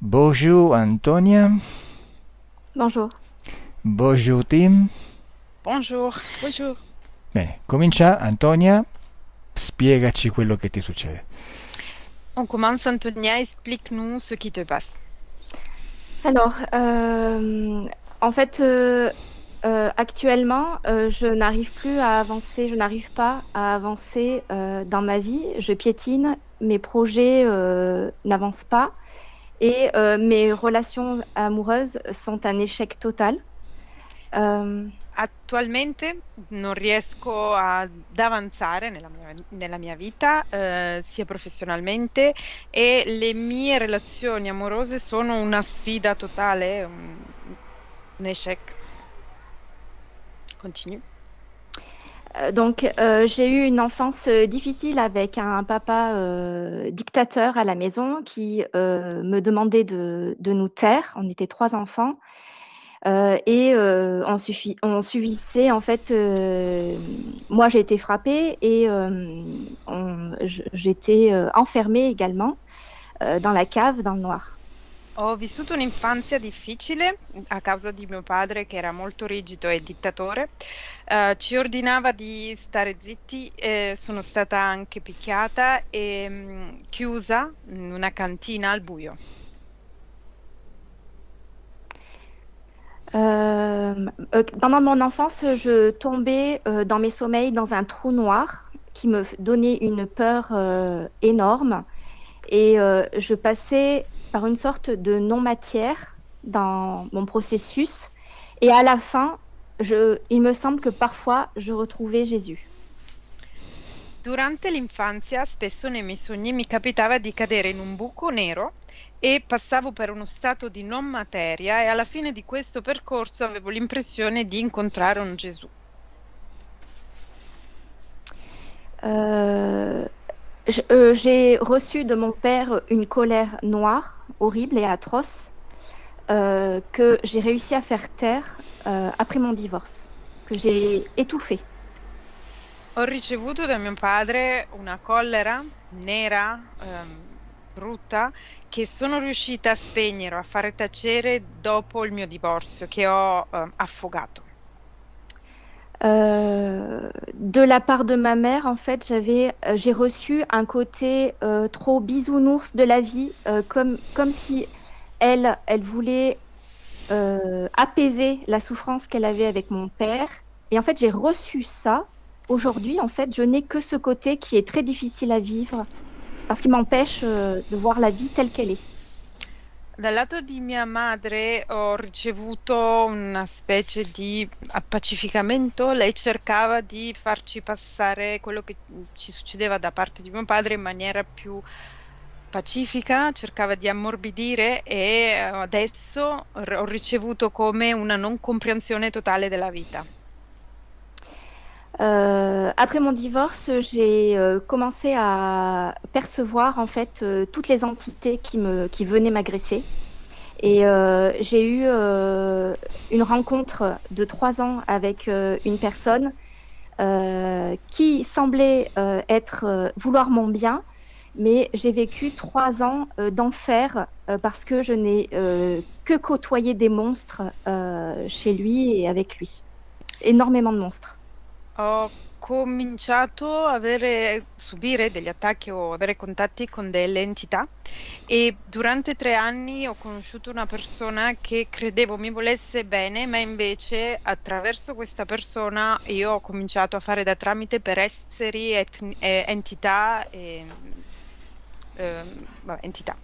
Bonjour Antonia, Bonjour. bonjour Tim. Bonjour, bonjour. Bene, comincia Antonia, spiegaci quello che ti succede. On commence, Antonia, explique-nous ce qui te passe. Alors, en fait, actuellement, je n'arrive plus à avancer, je n'arrive pas à avancer dans ma vie. Je piétine, mes projets n'avancent pas et mes relations amoureuses sont un échec total. Euh, Attualmente non riesco ad avanzare nella mia vita, sia professionalmente, e le mie relazioni amorose sono una sfida totale, un échec. Continue. Donc, j'ai eu une enfance difficile avec un papa dictateur à la maison qui me demandait de nous taire. On était trois enfants et on subissait en fait. Moi, j'ai été frappée et j'étais enfermée également dans la cave, dans le noir. Ho vissuto un'infanzia difficile a causa di mio padre che era molto rigido e dittatore. Ci ordinava di stare zitti, sono stata anche picchiata e chiusa in una cantina al buio. Pendant mon enfance, je tombais dans mes sommeils dans un trou noir qui me donnait une peur énorme. Et je passais par une sorte de non-matière dans mon processus. Et à la fin, il me semble que parfois, je retrouvais Jésus. Durante l'infanzia, spesso nei miei sogni mi capitava di cadere in un buco nero e passavo per uno stato di non materia e alla fine di questo percorso avevo l'impressione di incontrare un Gesù. J'ai reçu de mon père une colère noire, horrible et atroce, que j'ai réussi à faire taire après mon divorce, que j'ai étouffée. Ho ricevuto da mio padre una collera nera, brutta, che sono riuscita a spegnere, a fare tacere dopo il mio divorzio, che ho affogato. De la part de ma mère, en fait, j'ai reçu un côté trop bisounours de la vie, comme si elle voulait apaiser la souffrance qu'elle avait avec mon père. Et en fait, j'ai reçu ça. Aujourd'hui, en fait, je n'ai que ce côté qui est très difficile à vivre parce qu'il m'empêche de voir la vie telle qu'elle est. Dal lato di mia madre ho ricevuto una specie di appacificamento. Lei cercava di farci passare quello che ci succedeva da parte di mio padre in maniera più pacifica, cercava di ammorbidire e adesso ho ricevuto come una non comprensione totale della vita. Après mon divorce, j'ai commencé à percevoir en fait toutes les entités qui venaient m'agresser. Et j'ai eu une rencontre de 3 ans avec une personne qui semblait vouloir mon bien, mais j'ai vécu 3 ans d'enfer parce que je n'ai que côtoyé des monstres chez lui et avec lui. Énormément de monstres. Ho cominciato a subire degli attacchi o avere contatti con delle entità e durante 3 anni ho conosciuto una persona che credevo mi volesse bene, ma invece attraverso questa persona io ho cominciato a fare da tramite per esseri, entità e entità.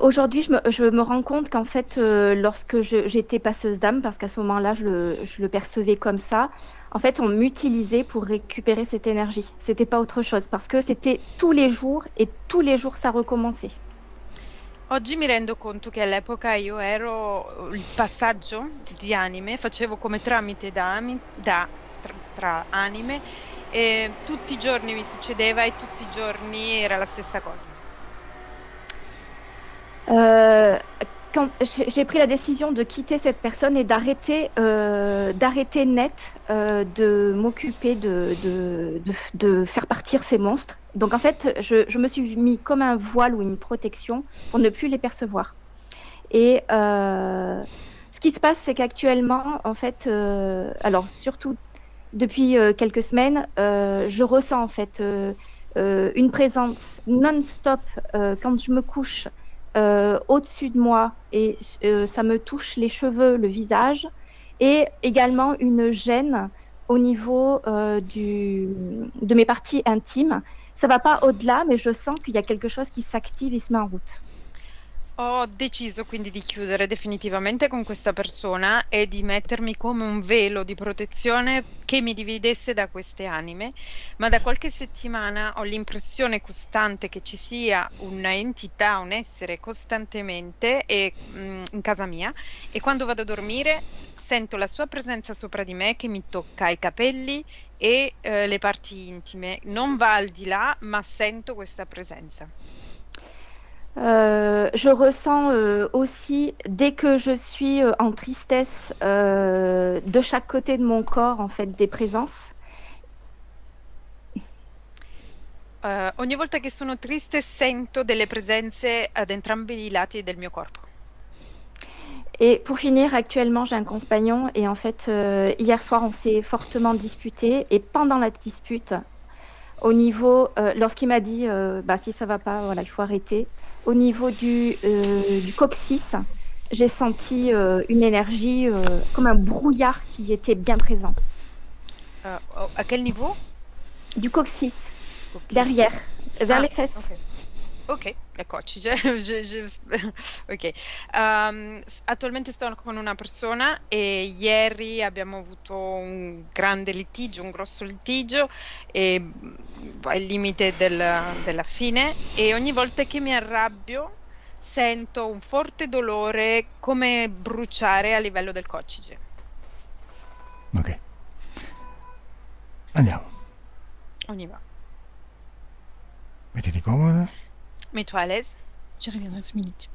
Aujourd'hui, je me rends compte qu'en fait, lorsque j'étais passeuse d'âme, parce qu'à ce moment-là, je le percevais comme ça, en fait, on m'utilisait pour récupérer cette énergie. C'était pas autre chose, parce que c'était tous les jours et tous les jours, ça recommençait. Oggi mi rendo conto che all'epoca io ero il passaggio di anime, facevo come tramite tra anime e tutti i giorni mi succedeva e tutti i giorni era la stessa cosa. quand j'ai pris la décision de quitter cette personne et d'arrêter net de m'occuper de faire partir ces monstres. Donc en fait, je me suis mis comme un voile ou une protection pour ne plus les percevoir. Et ce qui se passe, c'est qu'actuellement, en fait, alors surtout depuis quelques semaines, je ressens en fait une présence non-stop quand je me couche au-dessus de moi et ça me touche les cheveux, le visage et également une gêne au niveau de mes parties intimes. Ça va pas au-delà, mais je sens qu'il y a quelque chose qui s'active et se met en route. Ho deciso quindi di chiudere definitivamente con questa persona e di mettermi come un velo di protezione che mi dividesse da queste anime, ma da qualche settimana ho l'impressione costante che ci sia un'entità, un essere costantemente in casa mia e quando vado a dormire sento la sua presenza sopra di me che mi tocca i capelli e le parti intime. Non va al di là, ma sento questa presenza. Je ressens aussi, dès que je suis en tristesse, de chaque côté de mon corps, en fait, des présences. Ogni volta che sono triste sento delle presenze ad entrambi i lati del mio corpo. Et pour finir, actuellement, j'ai un compagnon et en fait, hier soir, on s'est fortement disputé et pendant la dispute, au niveau, lorsqu'il m'a dit, bah, si ça va pas, voilà, il faut arrêter. Au niveau du coccyx, j'ai senti une énergie comme un brouillard qui était bien présent. A quel niveau? Du coccyx, Coccyx. derrière, vers Ah, les fesses. Ok, ecco, ok. Attualmente sto con una persona e ieri abbiamo avuto un grande litigio, un grosso litigio al limite della fine e ogni volta che mi arrabbio sento un forte dolore come bruciare a livello del coccige. Ok. Andiamo. On y va. Mettiti comoda. Mets-toi à l'aise. Je reviens dans 2 minutes.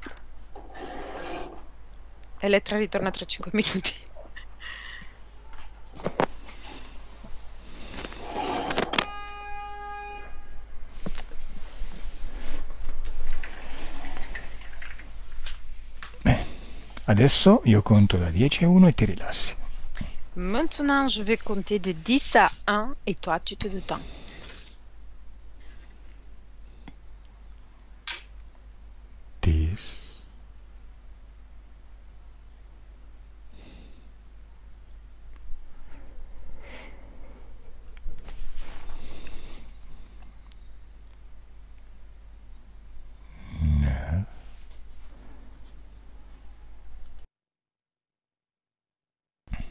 Elettra ritorna tra 5 minuti. Bene. Adesso io conto da 10 a 1 e ti rilassi. Maintenant, je vais compter de 10 à 1 et toi, tu te détends. 10. 9. 8.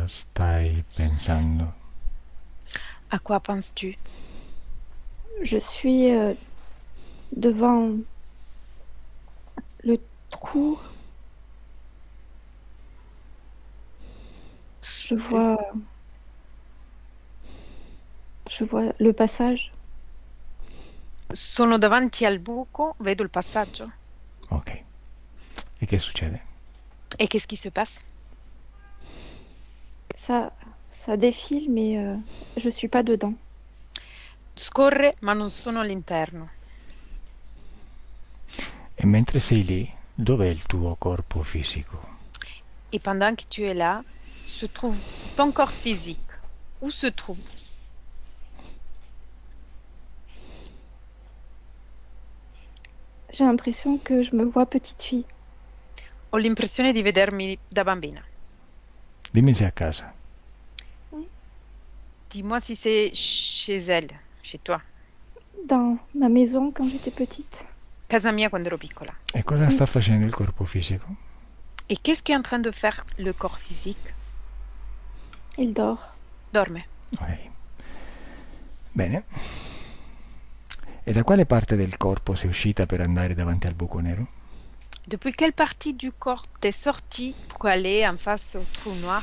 cosa stai pensando? À quoi penses-tu? Je suis devant le trou. Je vois le passage. Sono davanti al buco, vedo il passaggio. Ok. E che succede? Et qu'est-ce qui se passe? Ça défile, mais je suis pas dedans. Scorre, ma non sono all'interno. E mentre sei lì, dov'è il tuo corpo fisico? Et pendant que tu es là, se trouve ton corps physique. Où se trouve? J'ai l'impression que je me vois petite fille. Ho l'impressione di vedermi da bambina. Dimmi se è a casa. Dis-moi si c'est chez elle, chez toi. Dans ma maison quand j'étais petite. Casa mia quando ero piccola. E cosa sta facendo il corpo fisico? Et qu'est-ce qu'est en train de faire le corps physique? Il dort. Dorme. Ok. Bene. E da quale parte del corpo sei uscita per andare davanti al buco nero? Depuis quelle partie du corps t'es sortie pour aller en face au trou noir?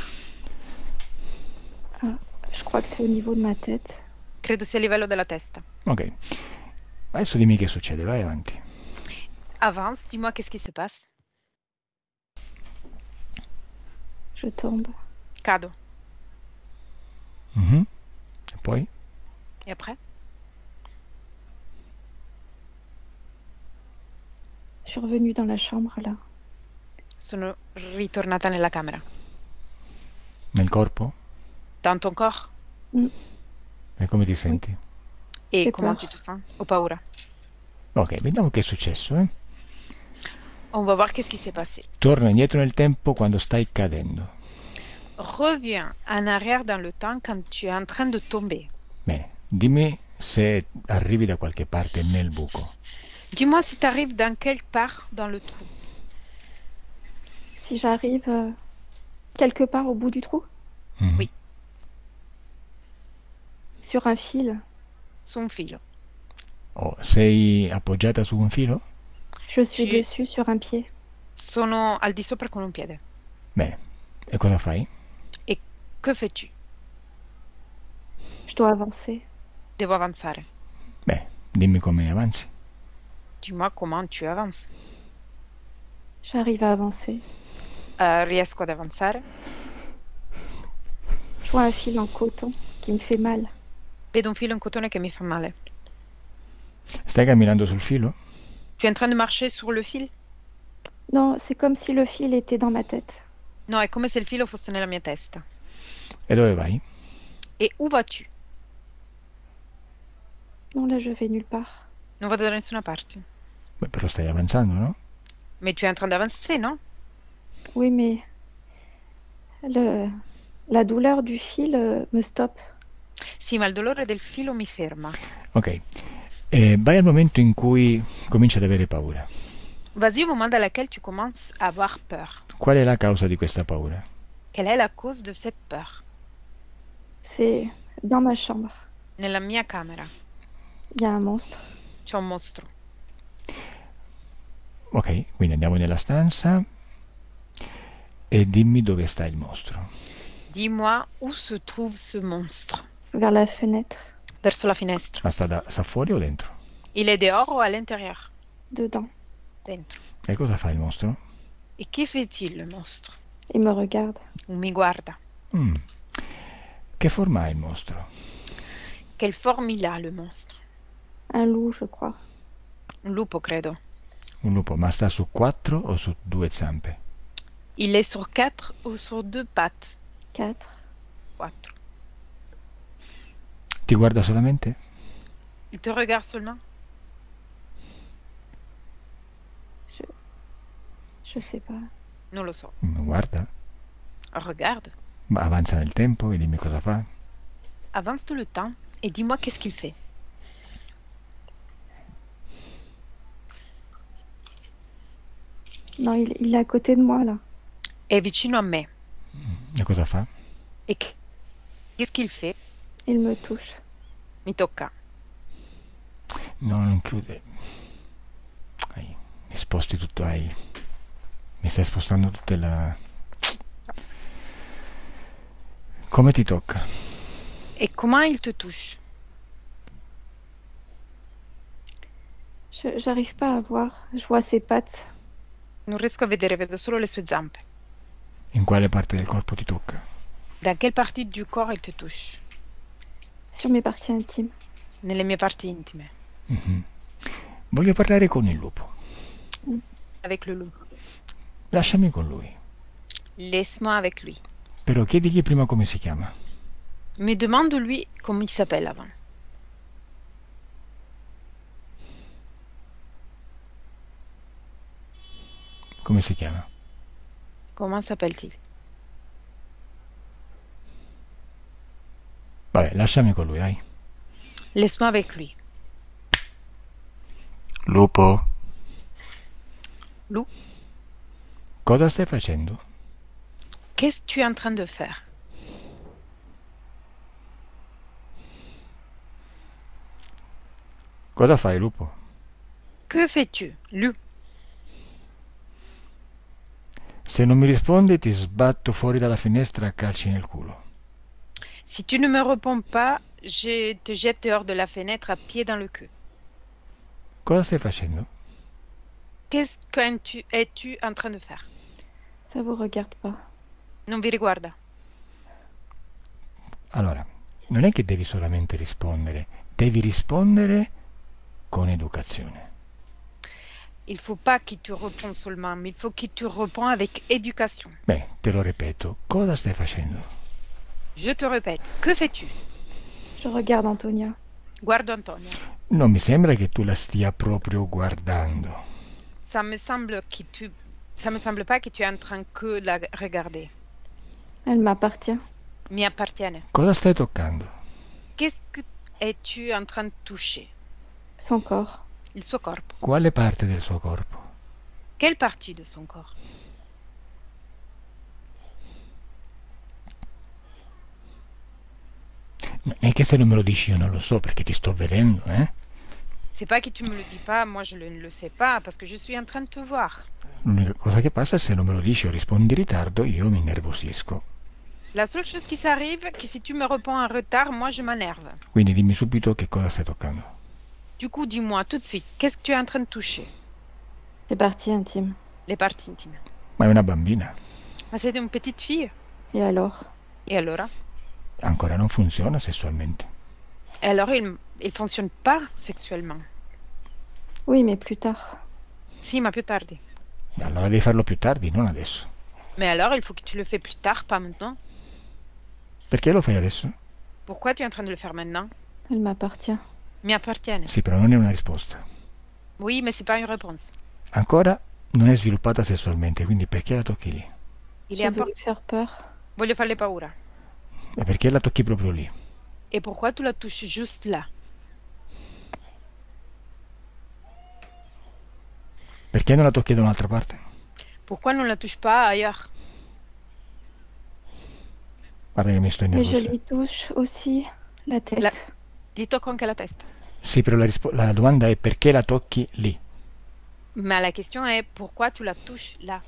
Ah, je crois que c'est au niveau de ma tête. Credo sia a livello della testa. Ok. Adesso dimmi che succede, vai avanti. Avance, dis-moi qu'est-ce qui se passe. Je tombe. Cado. Mhm. E poi? Et après? Je suis revenue dans la chambre là. Sono ritornata nella camera. Nel corpo? Dans ton corps? E come ti senti? Et J'ai comment peur. tu te sens? Ho paura. Ok, vediamo che è successo, eh? On va voir qu'est-ce qui s'est passé. Torna indietro nel tempo quando stai cadendo. Reviens en arrière dans le temps quand tu es en train de tomber. Bene, dimmi se arrivi da qualche parte nel buco. Dis-moi si tu arrives dans quelque part dans le trou. Si j'arrive quelque part au bout du trou, Mhm. Oui. sur un fil, Su un filo. Oh, sei appoggiata su un filo? je suis Tu- dessus sur un pied. Sono al di sopra con un piede. Bene, e cosa fai? Que fais-tu? Je dois avancer. Devo avanzare. Beh, dimmi come avanzi. Dis-moi comment tu avances. J'arrive à avancer. Riesco ad avanzare. Je vois un fil en coton qui me fait mal. Vedo un filo in cotone che mi fa male. Stai camminando sul filo? Tu es en train de marcher sur le fil? Non, c'est comme si le fil était dans ma tête. No, è come se il filo fosse nella mia testa. E dove vai? Et où vas-tu? Non, là, je vais nulle part. Non vado da nessuna parte. Beh, però stai avanzando, no? Mais tu es en train d'avancer, non? Oui, mais la douleur du fil me stoppe. Sì, ma il dolore del filo mi ferma. Ok. E vai al momento in cui cominci ad avere paura. Vas-y au moment dans lequel tu commences à avoir peur. Qual è la causa di questa paura? Quelle est la cause de cette peur? C'est dans ma chambre. Nella mia camera Il y a un monstre. c'è un mostro. Ok, quindi andiamo nella stanza e dimmi dove sta il mostro. Dis-moi où se trouve ce monstre? Vers la fenêtre. Verso la finestra. Ma sta fuori o dentro? Il est dehors ou à l'intérieur? Dedans. Dentro. E cosa fa il mostro? Et que fait-il, le monstre? Il me regarde. Ou mi guarda? Mm. Che forma ha il mostro? Quelle forme il a, le monstre? Un loup, je crois. Un lupo, credo. Un lupo, ma sta su 4 o su 2 zampe? Il est sur 4 ou sur 2 pattes? 4. 4. Ti guarda solamente? Il te regarde seulement? Je sais pas. Non lo so. Guarda, Regarde. ma avanza nel tempo e dimmi cosa fa. Avance tout le temps et dis-moi qu'est-ce qu'il fait. Non, il est à côté de moi, là. È vicino a me. E cosa fa? E qu'est-ce qu'il fait? Il me touche. Mi tocca. No, non chiude. Mi sposti tutto, mi stai spostando tutta la... Come ti tocca? Et comment il te touche? J'arrive pas à voir. Je vois ses pattes. Non riesco a vedere, vedo solo le sue zampe. In quale parte del corpo ti tocca? Da quelle partie du corps il te touche? Sur mes parties intimes. Nelle mie parti intime. Mhm. Voglio parlare con il lupo. Avec le loup. Lasciami con lui. Laisse-moi avec lui. Però chiedigli prima come si chiama. Mais demande-lui comment il s'appelle avant. Come si chiama? Comment s'appelle-t-il? Vabbè, lasciami con lui, dai. Laisse-moi avec lui. Lupo, Loup, cosa stai facendo? qu'est-ce que tu es en train de faire? Cosa fai, lupo? Que fais-tu? Loup. Se non mi rispondi ti sbatto fuori dalla finestra a calci nel culo. Si tu ne me réponds pas, je te jette dehors de la fenêtre à pied dans le cul. Cosa stai facendo? Qu'est-ce que es-tu en train de faire? Ça vous regarde pas. Non vi riguarda. Allora, non è che devi solamente rispondere, devi rispondere con educazione. Il faut pas que tu réponds seulement, mais il faut que tu réponds avec éducation. Beh, te lo ripeto, cosa stai facendo? Je te répète, que fais-tu? Je regarde Antonia. Guardo Antonia. Non mi sembra che tu la stia proprio guardando. Ça me semble pas que tu es en train que la regarder. Elle m'appartient. Mi appartiene. Cosa stai toccando? Qu'est-ce que es-tu en train de toucher? Son corps. Il suo corpo. Quale parte del suo corpo? Quelle partie de son corps? Non è che se non me lo dici io non lo so perché ti sto vedendo, eh? C'est pas que tu me le dis pas, moi je ne le sais pas, parce que je suis en train de te voir. L'unica cosa che passa è se non me lo dici o rispondi in ritardo io mi innervosisco. La seule chose qui s'arrive, que si tu me réponds en retard, moi je m'énerve. Quindi dimmi subito che cosa stai toccando. Du coup, dis-moi tout de suite, qu'est-ce que tu es en train de toucher? Ses parties intimes. Les parties intimes. Ma è una bambina. Ma c'est une petite fille. Et alors? Et alors? Ancora non funziona sessualmente. Et alors, il fonctionne pas sexuellement. Oui, mais plus tard. Si, ma più tardi. Allora devi farlo più tardi, non adesso. Mais alors, il faut que tu le fais plus tard, pas maintenant. Perché lo fai adesso? Pourquoi tu es en train de le faire maintenant? Elle m'appartient. Mi appartiene. Sì, però non è una risposta. Oui, mais c'est pas une réponse. Ancora non è sviluppata sessualmente, quindi perché la tocchi lì? Il J'ai est voulu important. faire peur. Voglio farle paura. E perché la tocchi proprio lì? Et pourquoi tu la touches juste là? Perché non la tocchi da un'altra parte? Pourquoi non la touches pas ailleurs? Guarda che mi sto Mais je innervosendo. lui touche aussi la tête. Gli tocco anche la testa. Sì, però la domanda è perché la tocchi lì? Mais la question est pourquoi tu la touches là?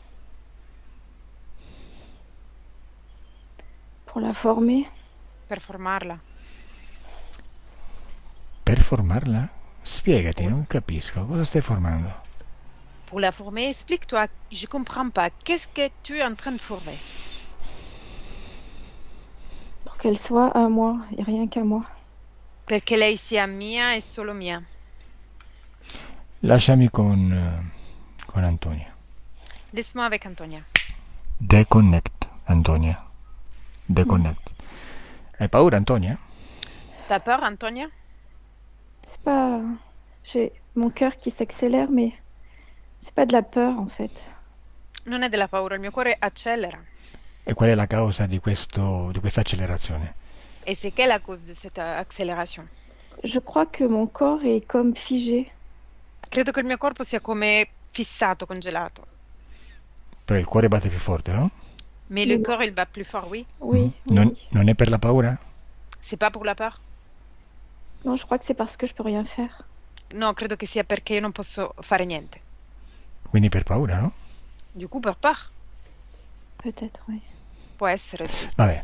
Pour la former. Per formarla. Per formarla? Spiegati, non capisco. Cosa stai formando? Pour la former, explique-toi. Je comprends pas. Qu'est-ce que tu es en train de former? Pour qu'elle soit à moi et rien qu'à moi. Perché lei sia mia e solo mia. Lasciami con Antonia. Laisse-moi avec Antonia. Deconnect, Antonia. Deconnect. Hai paura, Antonia? T'as peur, Antonia? C'est pas. J'ai mon cœur qui s'accélère, mais c'est pas de la peur en fait. Non è della paura, il mio cuore accelera. E qual è la causa di questa accelerazione? Et c'est quelle la cause de cette accélération? Je crois que mon corps est comme figé. Credo che il mio corpo sia come fissato, congelato. Però il cuore batte più forte, no? Mais le cœur, il bat plus fort, oui. Oui, oui, Non, oui. non è per la paura? C'est pas pour la peur? Non, je crois que c'est parce que je peux rien faire. No, credo che sia perché io non posso fare niente. Quindi per paura, no? Du coup, per peur. Peut-être, oui. Può essere, sì. Vabbè.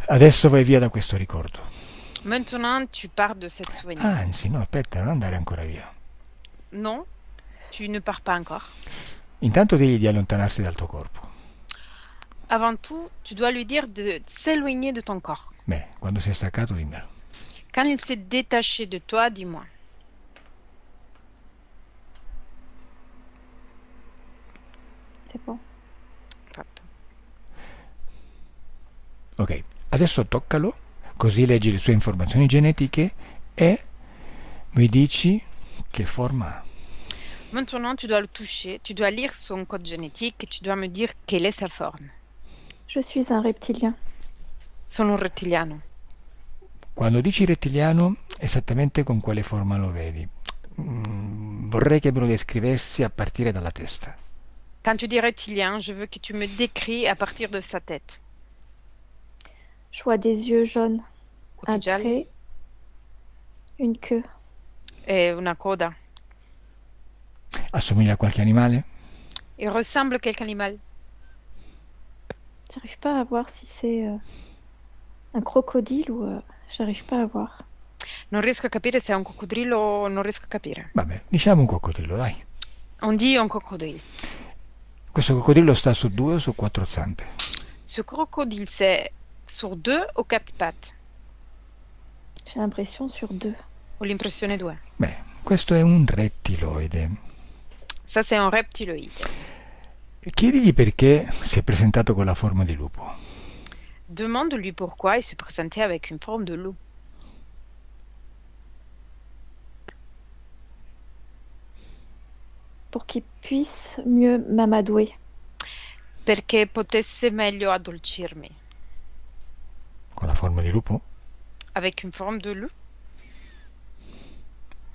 Adesso vai via da questo ricordo. Maintenant, tu pars de cette souvenir. Anzi, no, aspetta, non andare ancora via. Non, tu ne pars pas encore. Intanto digli di allontanarsi dal tuo corpo. Avant tout, tu dois lui dire de s'éloigner de ton corps. Bene, quando sei staccato dimmelo. Quand il s'est détaché de toi, dis-moi. C'est bon. Fatto. Ok, adesso toccalo, così leggi le sue informazioni genetiche e mi dici che forma ha. Maintenant, tu dois le toucher, tu dois lire son code génétique et tu dois me dire quelle est sa forme. Je suis un reptilien. Sono un rettiliano. Quando dici rettiliano, esattamente con quale forma lo vedi? Vorrei che me lo descrivessi a partire dalla testa. Quand tu dis reptilien, je veux que tu me décris à partir de sa tête. Je vois des yeux jaunes, un Occhiali trait, une queue. et una coda. Assomiglia a qualche animale? Il ressemble à quel animal? J'arrive pas à voir si c'est un crocodile ou j'arrive pas à voir. Non riesco a capire se è un coccodrillo o non riesco a capire. Vabbè, diciamo un coccodrillo, dai. On dit un crocodile. Questo coccodrillo sta su 2 o su 4 zampe? Ce crocodile, c'est sur 2 ou 4 pattes? J'ai l'impression sur 2. Ho l'impressione 2. Beh, questo è un rettiloide. Ça, c'est un reptiloide. Chiedigli perché si è presentato con la forma di lupo. Demande-lui pourquoi il se présentait avec une forme de loup. Pour qu'il puisse mieux m'amadouer. Perché potesse meglio addolcirmi. Con la forma di lupo? Avec une forme de loup?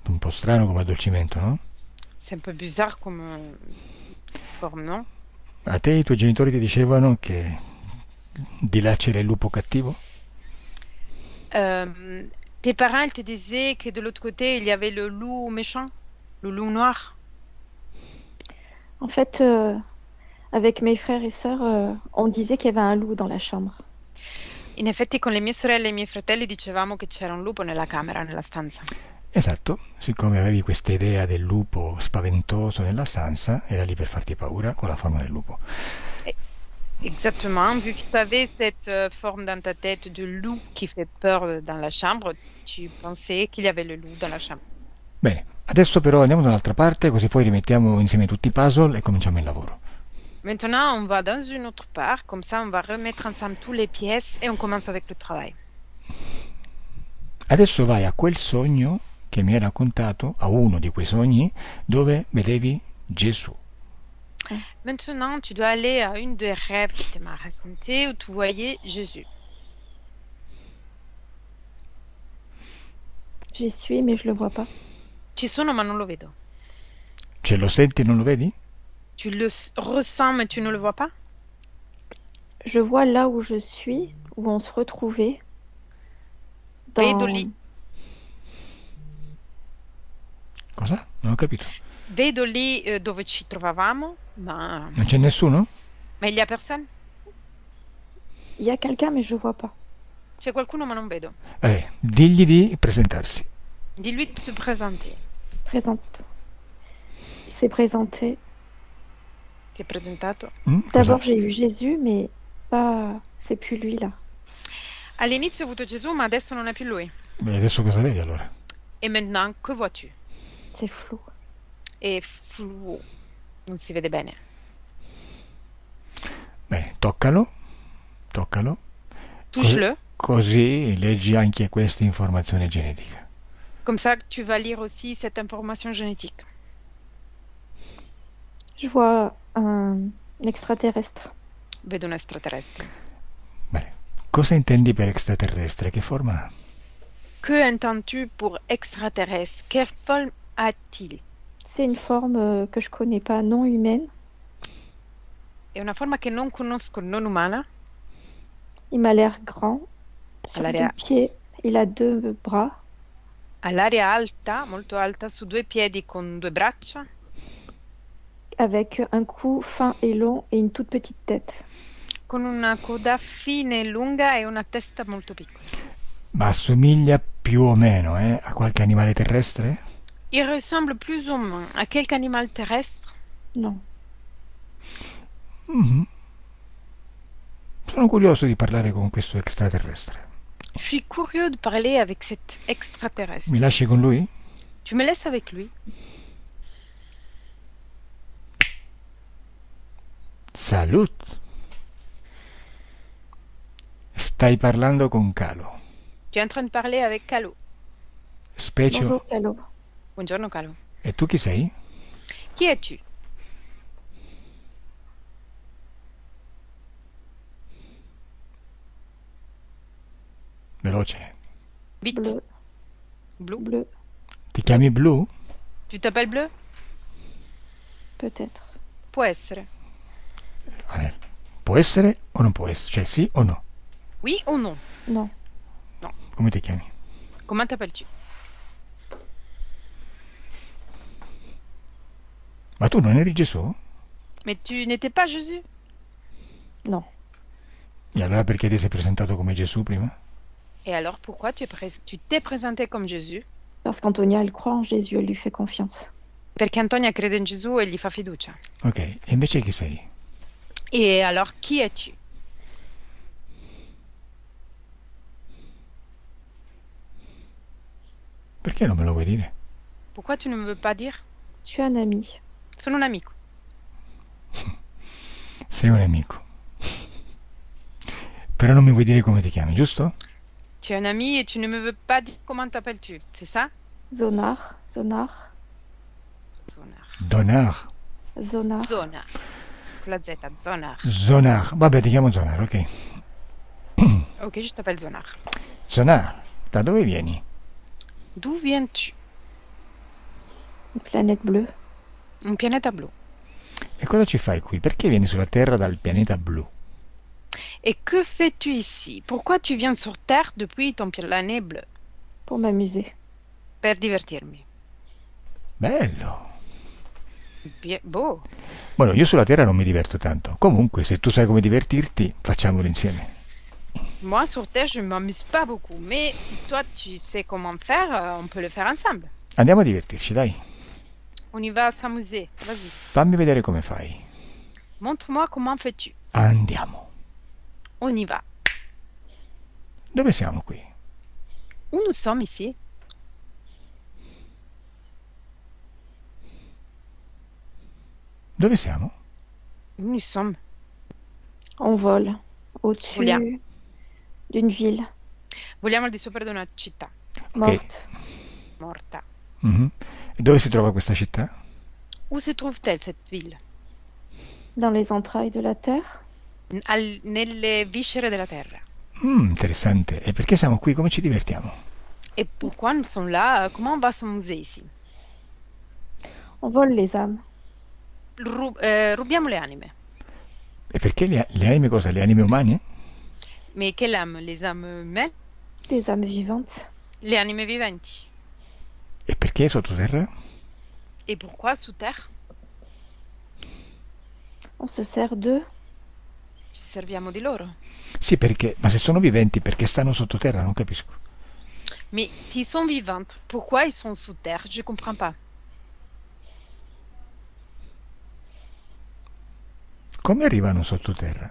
Un po' strano come addolcimento, no? C'est un peu bizarre comme forme, non? A te i tuoi genitori ti dicevano che di là c'era il lupo cattivo? Tes parents ils te disaient que de l'autre côté, il y avait le loup méchant, le loup noir. En fait, avec mes frères et sœurs, on disait qu'il y avait un loup dans la chambre. In effetti con le mie sorelle e i miei fratelli dicevamo che c'era un lupo nella camera, nella stanza. Esatto, siccome avevi questa idea del lupo spaventoso nella stanza, era lì per farti paura con la forma del lupo. Exactement, vu que tu avais cette forme dans ta tête de loup qui fait peur dans la chambre, tu pensais qu'il y avait le loup dans la chambre. Bene, adesso però andiamo da un'altra parte, così poi rimettiamo insieme tutti i puzzle e cominciamo il lavoro. Maintenant, on va dans une autre part, comme ça on va remettre ensemble toutes les pièces et on commence avec le travail. Adesso vai a quel sogno che mi hai raccontato, a uno di quei sogni, dove vedevi Gesù. Maintenant, tu dois aller à une des rêves que tu m'as raconté où tu voyais Jésus. J'y suis, mais je le vois pas. Ci sono ma non lo vedo. Ce lo senti e non lo vedi? Tu le ressens mais tu ne le vois pas? Je vois là où je suis, où on se retrouvait. Vedo lì. Cosa? Non ho capito. Vedo lì dove ci trovavamo, ma Non c'è nessuno? il y a personne? Il y a quelqu'un, mais je vois pas. C'è qualcuno ma non vedo. Digli di presentarsi. Dis-lui de se présenter. Présente. Il s'est présenté. Ti è presentato? D'abord, j'ai eu Jésus, mais pas. C'est plus lui là. All'inizio ho avuto Gesù, ma adesso non è più lui. Beh, adesso cosa vedi allora? E maintenant, que vois-tu? C'est flou. È fluo. Non si vede bene. Bene, toccalo. Touche-le. Così leggi anche questa informazione genetica. Comme ça, tu vas lire aussi cette information génétique. Je vois un extraterrestre. Vedo un extraterrestre. Bene, cosa intendi per extraterrestre? Che forma ha? Que entends-tu pour extraterrestre? Quelle forme a-t-il? C'est une forme que je connais pas, non humaine. È una forma che non conosco, non umana. Il m'a l'air grand, Ha sur deux l'aria, pieds. Il a deux bras, ha l'aria alta, molto alta, su due piedi con due braccia, avec un cou fin et long et une toute petite tête. con una coda fine e lunga e una testa molto piccola. Ma assomiglia più o meno, a qualche animale terrestre? Il ressemble plus ou moins à quelque animal terrestre. Non. Mhm. Sono curioso di parlare con questo extraterrestre. Je suis curieux de parler avec cet Mi extraterrestre. lasci con lui? Tu me laisses avec lui? Salut! Stai parlando con Calo. Tu es en train de parler avec Calo. Specie. Bonjour, Calo. Buongiorno Calo. E tu chi sei? Qui es-tu? Veloce. Vite. Bleu, Blue. bleu, Ti chiami Blu? Tu t'appelles Bleu? peut-être. Può essere. Vabbè. Può essere o non può essere? Cioè sì o no? Oui ou non? Non. Come ti chiami? Comment t'appelles-tu? Ma tu non eri Gesù? Mais tu n'étais pas Jésus? Non. E allora perché ti sei presentato come Gesù prima? Et alors pourquoi tu t'es présenté comme Jésus? Parce qu'Antonia, elle croit en Jésus, elle lui fait confiance. Perché Antonia crede in Gesù e gli fa fiducia. Ok, e invece chi sei? Et alors qui es-tu? Perché non me lo vuoi dire? Pourquoi tu ne me veux pas dire? Je suis un ami. Sono un amico. Sei un amico. Però non mi vuoi dire come ti chiami, giusto? Tu es un ami et tu ne me veux pas dire comment t'appelles-tu, c'est ça? Zonar, Zonar, Zonar. Donar. Zonar. Zonar. Con la Z, Zonar. Zonar. Vabbè, ti chiamo Zonar, ok. Ok, je t'appelle Zonar. Zonar, da dove vieni? D'où viens-tu? Une planète bleue. Un pianeta blu. E cosa ci fai qui? Perché vieni sulla Terra dal pianeta blu? Et que fais-tu ici? Pourquoi tu viens sur Terre depuis ton pianeta bleu? Pour m'amuser. Per divertirmi. Bello. Beau. Bueno, io sulla Terra non mi diverto tanto. Comunque, se tu sai come divertirti, facciamolo insieme. Moi, sur Terre, je ne m'amuse pas beaucoup. Mais si toi, tu sais comment faire, on peut le faire ensemble. Andiamo a divertirci, dai. On y va s'amuser. Vas-y. Fammi vedere come fai. Montre-moi comment fais-tu. Andiamo. On y va. Dove siamo qui? Où nous sommes ici? Dove siamo? Où nous sommes? On vole au-dessus Vogliamo. d'une ville Vogliamo al di sopra di una città morte. morta. Mhm. E dove si trova questa città? Où se trouve-t-elle, cette ville? Dans les entrailles de la terre. Nelle viscere della terra. Interessante. E perché siamo qui? Come ci divertiamo? Et pourquoi nous sommes là? Comment on va s'amuser ici? On vole les âmes. Rubiamo le anime. E perché le anime cosa? Le anime umane? Mais quelle âme? Les âmes humaines? Des âmes vivantes. Le anime viventi. E perché sottoterra? Et pourquoi sous terre? On se sert d'eux. Ci serviamo di loro. Sì, perché... Ma se sono viventi, perché stanno sottoterra? Non capisco. Mais s'ils sont vivants, pourquoi ils sont sous terre? Je comprends pas. Come arrivano sottoterra?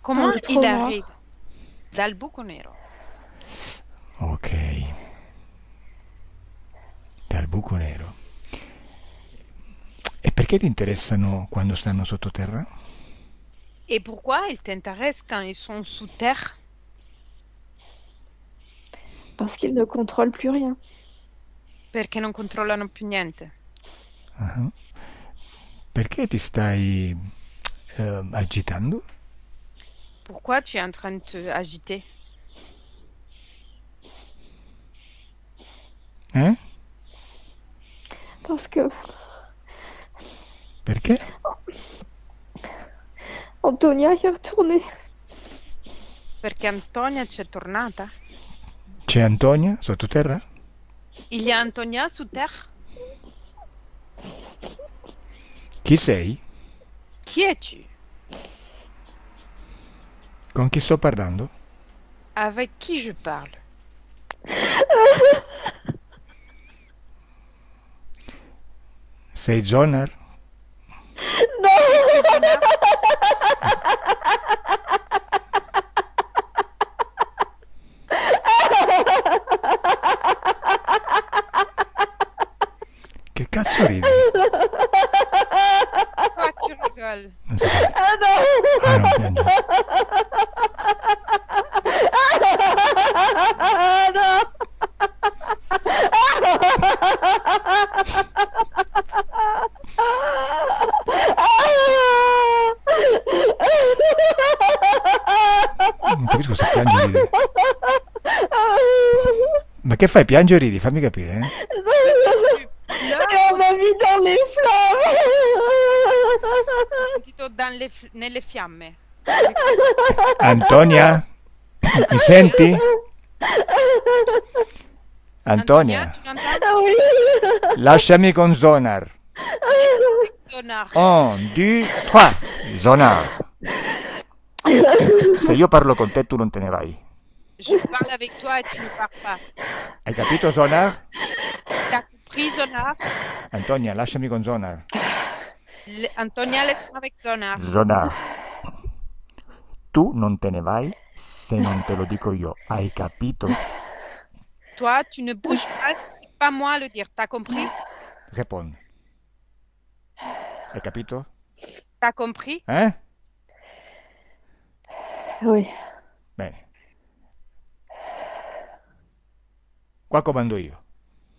Comment le trou il noir. arrive dal buco nero? Ok. Dal buco nero. E perché ti interessano quando stanno sottoterra? Et pourquoi ils t'intéressent quand ils sont sous terre? Parce qu'ils ne contrôlent plus rien. Perché non controllano più niente. Ah. Perché ti stai agitando? Pourquoi tu es en train de te agiter? Parce que Perché? Antonia est retournée. Perché Antonia c'è tornata? C'è Antonia sottoterra? Il y a Antonia su terre? Chi sei? Chi es-tu? Con chi sto parlando? Avec qui je parle? Sei Zonar? Che cazzo ridi? Pourquoi tu rigoles? Non si sente. Ah no, piange. Non capisco se piange o ridi. Ma che fai? Piangi o ridi? Fammi capire, eh? Et on m'a mis dans les flammes. Ho sentito nelle fiamme. Antonia? Mi senti? Antonia, tu m'entends? Oui. lasciami con Zonar. Sonar. 1, 2, 3. Zonar. Se io parlo con te tu non te ne vai. Je parle avec toi et tu ne pars pas. Hai capito Zonar? T'as compris, Sonar? Antonia, lasciami con Zonar. Antonia, laisse-moi avec Sonar. Zonar. Tu non te ne vai se non te lo dico io. Hai capito? Toi, tu ne bouges pas, c'est pas moi à le dire. T'as compris? Réponds. Hai capito? T'as compris? Eh? Oui. Bene. Qua comando io.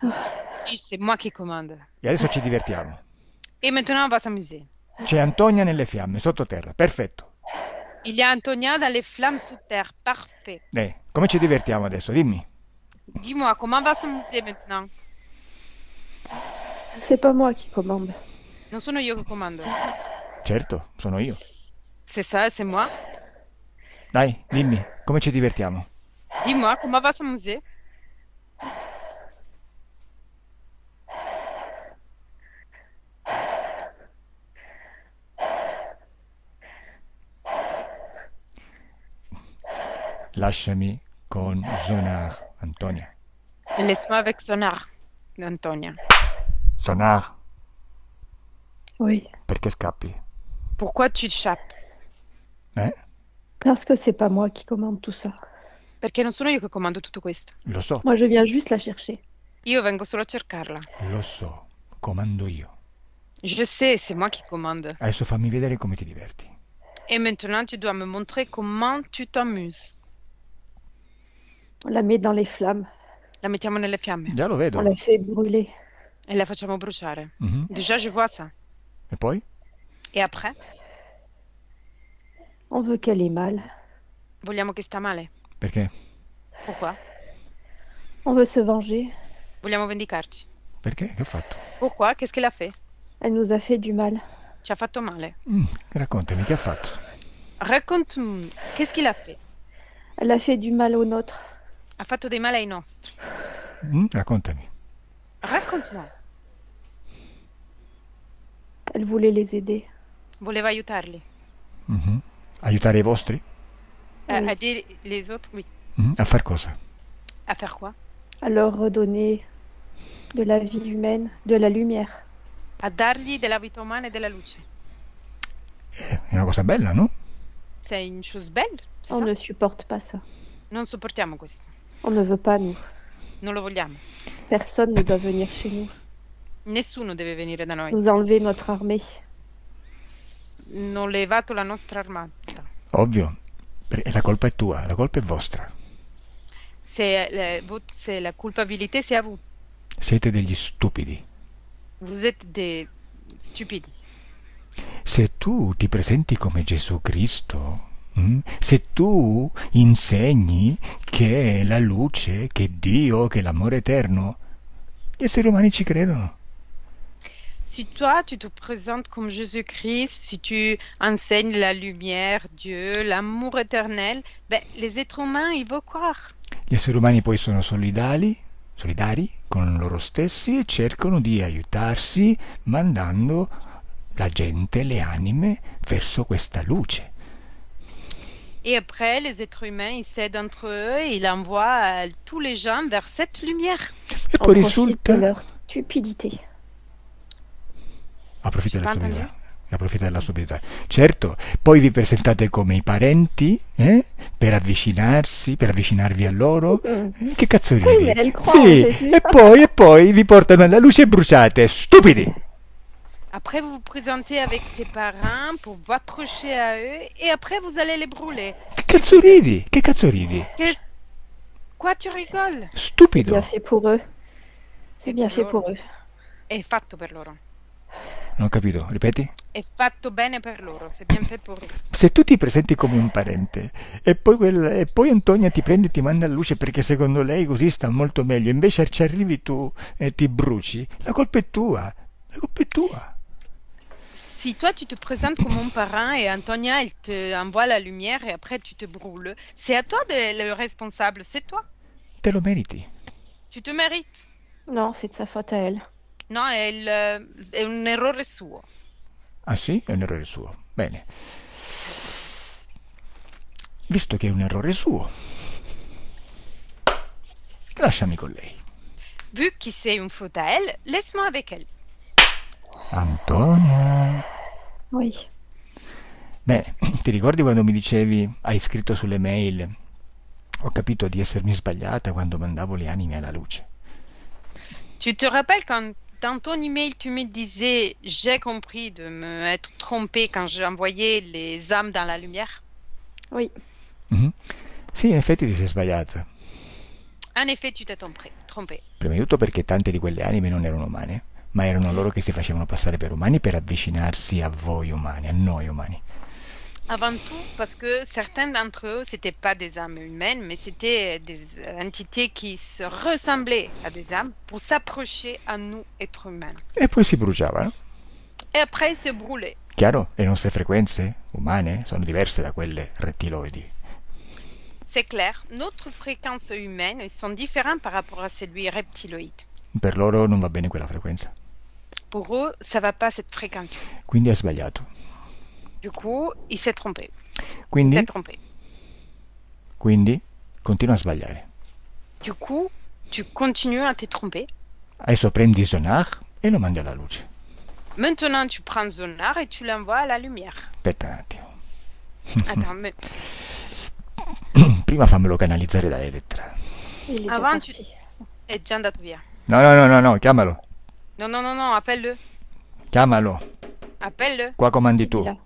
Oui, c'est moi qui commande. E adesso ci divertiamo. Et maintenant, on va s'amuser. C'è Antonia nelle fiamme, sottoterra. Perfetto. Il y a Antonia dans les flammes sous terre. Parfait. Come ci divertiamo adesso? Dimmi. Dis-moi, comment on va s'amuser maintenant? C'est pas moi qui commande. Non sono io che comando. Certo, sono io. C'est ça, c'est moi. Dai, dimmi, come ci divertiamo? Dis-moi, comment on va s'amuser? Lasciami con Zonar, Antonia. Laisse-moi avec Sonar, Antonia. Zonar, Oui. perché scappi? Pourquoi tu échappes? Parce que c'est pas moi qui commande tout ça. Perché non sono io che comando tutto questo. Lo so, Moi, je viens juste la chercher. Io vengo solo a cercarla. lo so, comando io. Je sais, c'est moi qui commande. Adesso fammi vedere come ti diverti. Et maintenant, tu dois me montrer comment tu t'amuses. On la met dans les flammes. La mettiamo nelle fiamme Già lo On vedo. la fait brûler. e la facciamo bruciare. Mhm. Déjà, je vois ça. E poi? Et après, On veut qu'elle ait mal. vogliamo che sta male. Perché? Pourquoi? On veut se venger. Vogliamo vendicarci. Perché? Che ho fatto? Pourquoi? Qu'est-ce qu'elle a fait? Elle nous a fait du mal. Ci ha fatto male. Raccontami, che ha fatto? Raconte-moi, qu'est-ce qu'il a fait? Elle a fait du mal au nôtre. Ha fatto dei male ai nostri. Raccontami. Raconte-moi. Elle voulait les aider. Voleva aiutarli. Mhm. Aiutare i vostri? Oui. À dire les autres, oui. A far cosa? À faire quoi? À leur redonner de la vie humaine, de la lumière. A dargli della vita umana e della luce. È una cosa bella, no? C'est une chose belle, c'est On ça? ne supporte pas ça. Non sopportiamo questo. On ne veut pas, nous. Non lo vogliamo. Personne ne doit venir chez nous. Nessuno deve venire da noi. Nous enlever notre armée. Non levato la nostra armata. Ovvio. E la colpa è tua, la colpa è vostra. C'est la culpabilité, c'est à vous. Siete degli stupidi. Vous êtes des stupides. Se tu ti presenti come Gesù Cristo, se tu insegni che è la luce, che è Dio, che è l'amore eterno, gli esseri umani ci credono. Si toi, tu te présentes comme Jésus-Christ, si tu enseignes la lumière, Dieu, l'amour éternel, ben, les êtres humains, ils vont croire. Gli esseri umani poi sono solidari con loro stessi e cercano di aiutarsi mandando la gente, le anime, verso questa luce. Et après, les êtres humains, ils s'aident entre eux et ils envoient tous les gens vers cette lumière. E On poi profite de risulta... leur stupidité. Approfitta della Quanto stupidità. Approfitta della stupidità. Certo, poi vi presentate come i parenti, per avvicinarvi a loro. Che cazzo Oui, ridi? mais elle croit en Sì, Jésus. e poi vi portano alla luce e bruciate, stupidi! Après, vous vous présentez avec ses parents pour vous approcher à eux et après, vous allez les brûler. Che cazzo ridi? Che cazzo ridi? Quoi, tu rigoles? C'est Stupido! bien fait pour eux. C'est bien fait pour eux. È fatto per loro. Non ho capito, ripeti? È fatto bene per loro, c'est bien fait pour eux. Se tu ti presenti come un parente e poi Antonia ti prende e ti manda alla luce perché secondo lei così sta molto meglio, invece ci arrivi tu e ti bruci, la colpa è tua, la colpa è tua. Si toi tu te présentes comme mon parent et Antonia elle te envoie la lumière et après tu te brûles, c'est à toi le responsable, c'est toi. Te lo meriti. Tu te mérites. Non, c'est de sa faute à elle. No, è un errore suo. Ah sì? È un errore suo. Bene. Visto che è un errore suo, lasciami con lei. Vu que c'est une faute à elle, laisse-moi avec elle. Antonia. Oui. Bene, ti ricordi quando mi dicevi, hai scritto sulle mail, ho capito di essermi sbagliata quando mandavo le anime alla luce. Tu te rappelles quand dans ton email tu me disais j'ai compris de me être trompée quand j'ai envoyé les âmes dans la lumière? Oui. Mhm. Sì, in effetti ti sei sbagliata. En effet, tu t'es trompé. Prima di tutto perché tante di quelle anime non erano umane, ma erano loro che si facevano passare per umani per avvicinarsi a voi umani, a noi umani. Avant tout, parce que certains d'entre eux, c'était pas des âmes humaines, mais c'était des entités qui se ressemblaient à des âmes pour s'approcher à nous, êtres humains. E poi si bruciavano. Et après, ils se brûlaient. Chiaro? Le nostre frequenze umane sono diverse da quelle rettiloidi. C'est clair, notre fréquence humaine, ils sont différents par rapport à celui reptiloïde. Per loro non va bene quella frequenza. Pour eux, ça va pas cette fréquence. Quindi ha sbagliato. Du coup, il s'est trompé. Quindi, continua a sbagliare. Du coup, tu continues à te tromper. Adesso prendi Zonar e lo mandi alla luce. Maintenant, tu prends Zonar et tu l'envoies à la lumière. Aspetta un attimo. Attends, mais Prima fammelo canalizzare da Elettra. Il est avant, déjà parti. è già andato via. No, chiamalo. Non, appelle-le. Chiamalo. Appelle-le. Qua comandi tu. Là.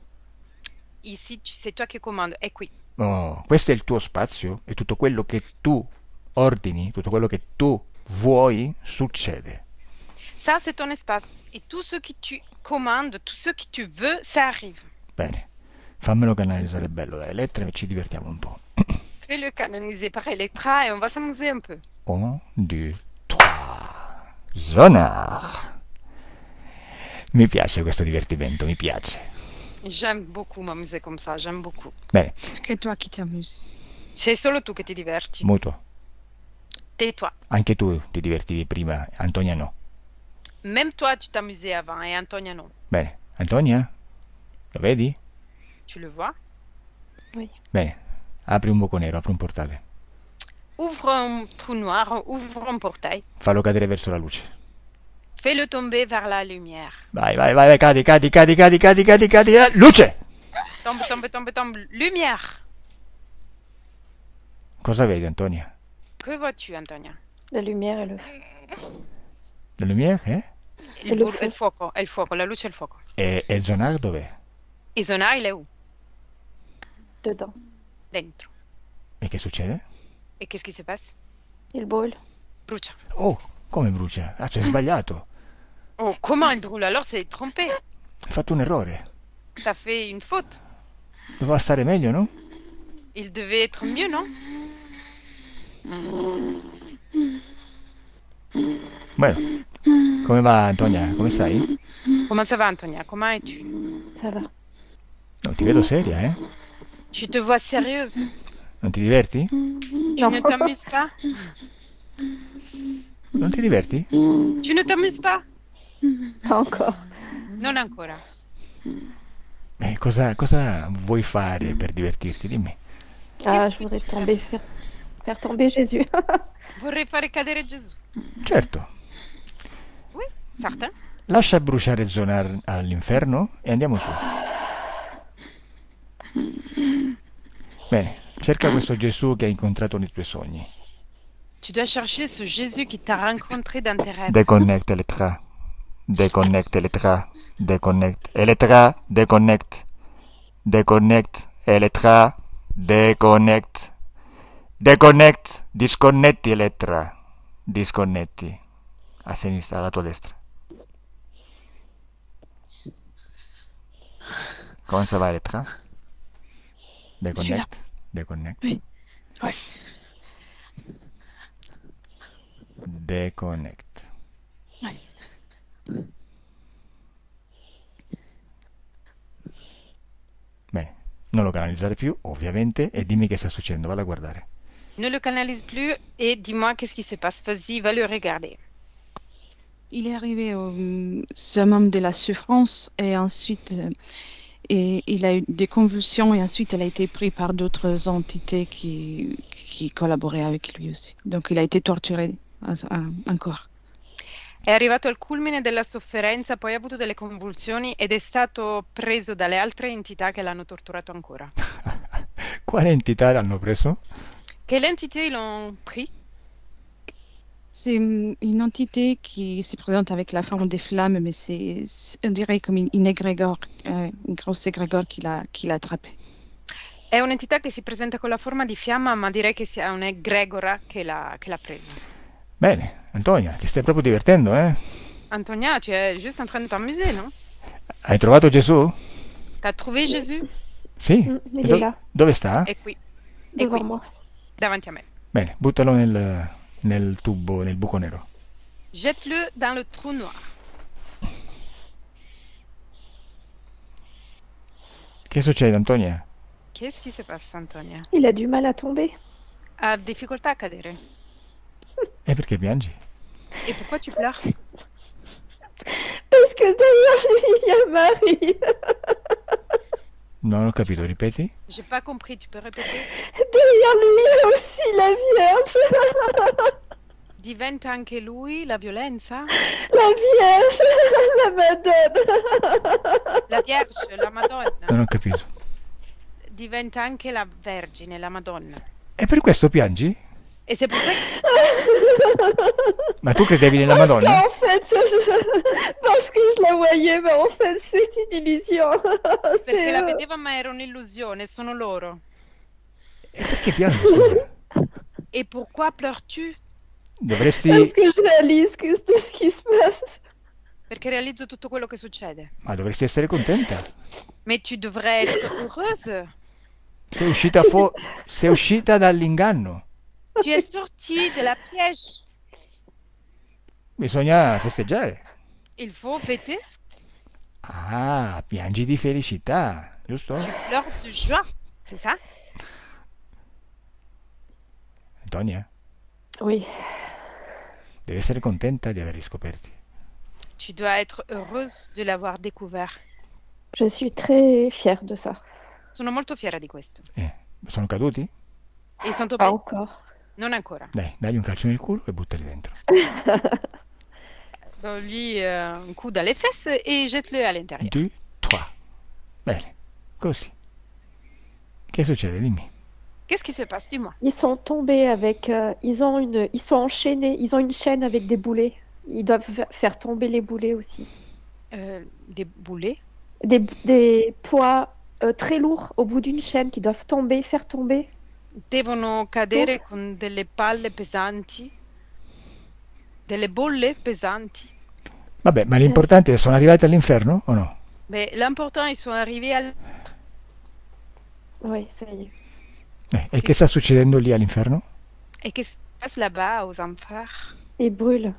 Ici, c'est toi qui commandes. È qui. Oh, questo è il tuo spazio e tutto quello che tu ordini, tutto quello che tu vuoi, succede. Ça, c'est ton espace. Et tout ce que tu commandes, tout ce que tu veux, ça arrive. Bene, fammelo canalizzare bello da Elettra e ci divertiamo un po'. Fais-le canoniser par Electra et on va s'amuser un peu. 1, 2, 3. Zonar. Mi piace questo divertimento, mi piace. J'aime beaucoup m'amuser comme ça, j'aime beaucoup. Bene, Che toi qui t'amuses. C'è solo tu che ti diverti. mutuo. Tais-toi. Anche tu ti divertivi prima, Antonia no. Même toi, tu t'amusais avant et Antonia non. Bene, Antonia? Lo vedi? Tu le vois? Bene, apri un buco nero, apri un portale. Ouvre un trou noir, ouvre un portail. Fallo cadere verso la luce. Fais-le tomber vers la lumière. Vai, cadi. Luce! Tombe. Lumière. Cosa vedi, Antonia? Que vois-tu, Antonia? La lumière et le feu. La lumière, Il fuoco, la luce e il fuoco. E Zonar dov'è? E Zonar, il è où? Dedans. Dentro. E che succede? E qu'est-ce qui se passe? Il brûle. Brucia. Oh, come brucia? Ah, tu hai sbagliato. Oh, comment il brûle? Alors c'est trompé. Hai fatto un errore. T'as fait une faute. Doveva stare meglio, no? Il devait être mieux, non? Bueno, Come va Antonia? Come stai? Comment ça va, Antonia? Comment es-tu? Ça va. Non, ti vedo seria, eh? Je te vois sérieuse. Non ti diverti? Tu ne t'amuses pas? Non ti diverti? Tu ne t'amuses pas? Pas encore. Non ancora. Cosa vuoi fare per divertirti? Dimmi. Ah, je voudrais tomber, faire tomber Jésus. Vorrei fare cadere Gesù. Certo. Oui, certain. Lascia bruciare Zonar all'inferno e andiamo su. Bene, cerca questo Gesù che hai incontrato nei tuoi sogni. Tu dois chercher ce Jésus qui t'a rencontré dans tes rêves. Déconnecte Elettra. Déconnecte Elettra. Déconnecte Elettra. Déconnecte. Déconnecte Elettra. Déconnecte. Déconnecte. Disconnetti Elettra. Disconnetti. A sinistra, alla tua destra. Comment ça va Elettra? Déconnecte. Déconnecte. Oui. Ouais. Déconnecte. Ouais. Bene, non lo canalizzare più, ovviamente, e dimmi che sta succedendo, vado a guardare. Ne le canalise plus et dis-moi qu'est-ce qui se passe. Vas-y, va le regarder. Il est arrivé au summum de la souffrance et ensuite et il a eu des convulsions et ensuite il a été pris par d'autres entités qui collaboraient avec lui aussi. Donc il a été torturé encore. È arrivato al culmine della sofferenza, poi ha avuto delle convulsioni ed è stato preso dalle altre entità che l'hanno torturato ancora. Quale entità l'hanno preso? Quelle entité ils l'ont pris? C'est une entité qui se présente avec la forme des flammes, mais on dirait comme une égrégore, une grosse égrégore qui l'a attrapé. È un'entità che si presenta con la forma di fiamma, ma direi che sia un'egregora che l'ha preso. Bene, Antonia, ti stai proprio divertendo, eh? Antonia, tu es juste en train de t'amuser, non? Hai trovato Gesù? T'as trouvé Jésus? Sì? Il E est là, dove sta? È qui, devant moi. davanti a me. Bene, buttalo nel tubo, nel buco nero. Jette-le dans le trou noir. Che succede, Antonia? Qu'est-ce qui se passe, Antonia? Il a du mal à tomber. Ha difficoltà a cadere. E perché piangi? Et pourquoi tu pleures? Parce que derrière lui, il y a Marie. Non ho capito, ripeti? J'ai pas compris, tu peux répéter? Derrière lui, il y a aussi la Vierge. Diventa anche lui la violenza? La Vierge, la Madonna. La Vierge, la Madonna. Non ho capito. Diventa anche la Vergine, la Madonna. E per questo piangi? Et c'est pour ça que... Ma tu credevi nella Parce Madonna? qu'en fait, parce que je la voyais, mais en fait, c'est une illusion. Perché la vedeva ma era un'illusione, sono loro. E perché piangi, scusa? Et pourquoi pleures-tu? Dovresti... Parce que je réalise que c'est ce qui se passe. Perché realizzo tutto quello che succede. Ma dovresti essere contenta. Mais tu devrais être heureuse. Sei uscita dall'inganno. Tu es sortie de la piège. Bisogna festeggiare. Il faut fêter. Ah, piangi di felicità, giusto? Tu pleures de joie. C'est ça? Antonia, Oui. devi essere contenta di averli scoperti. Tu dois être heureuse de l'avoir découvert. Je suis très fière de ça. Sono molto fiera di questo. Sono caduti? E sono Pas tombati? encore. Non ancora. Dai, dagli un calcio nel culo e buttali dentro. Donne-lui un coup dans les fesses et jette-le à l'intérieur. 2, 3. Bene, così. Che succede? Dimmi. Qu'est-ce qui se passe? Dis-moi. Ils sont tombés avec. Ils sont enchaînés. Ils ont une chaîne avec des boulets. Ils doivent faire tomber les boulets aussi. Des boulets? Des poids très lourds au bout d'une chaîne qui doivent tomber, faire tomber. Devono cadere con delle palle pesanti, delle bolle pesanti. Vabbè, ma l'importante è sono arrivati all'inferno o no? Mais l'important, ils sont arrivés à... Oui, ça y est. E che sta succedendo lì all'inferno? Et qu'est-ce qui se passe là-bas aux enfers? Ils brûlent.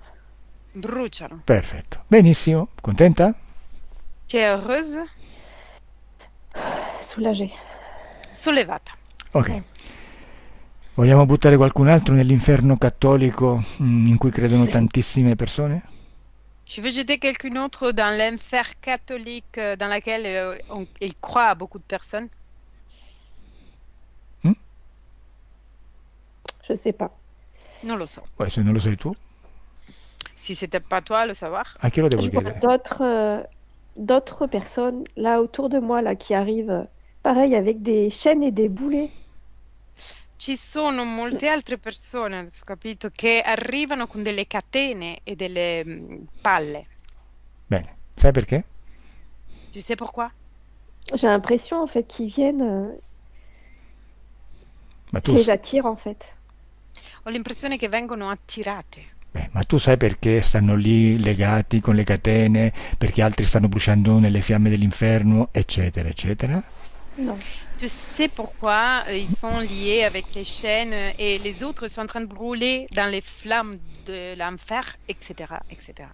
bruciano. Perfetto. Benissimo. Contenta? Tu es heureuse? Soulagée. Sollevata. Ok. Vogliamo buttare qualcun altro nell'inferno cattolico in cui credono tantissime persone? Tu veux jeter quelqu'un autre dans l'enfer catholique dans laquelle il croit beaucoup de personnes? Je sais pas. Non lo so. Poi se non lo sai tu, Si c'était pas toi à le savoir. a chi lo devo Je vois chiedere? d'autres personnes là autour de moi là qui arrivent, pareil avec des chaînes et des boulets. Ci sono molte altre persone, ho capito, che arrivano con delle catene e delle palle. Bene. Sai perché? Tu sais pourquoi? J'ai l'impression en fait qu'ils viennent, Ma je tu, les attire en fait. Ho l'impressione che vengono attirate. ma tu sai perché stanno lì legati con le catene, perché altri stanno bruciando nelle fiamme dell'inferno, eccetera, eccetera? Non. Tu sais pourquoi ils sont liés avec les chaînes et les autres sont en train de brûler dans les flammes de l'enfer, etc., etc.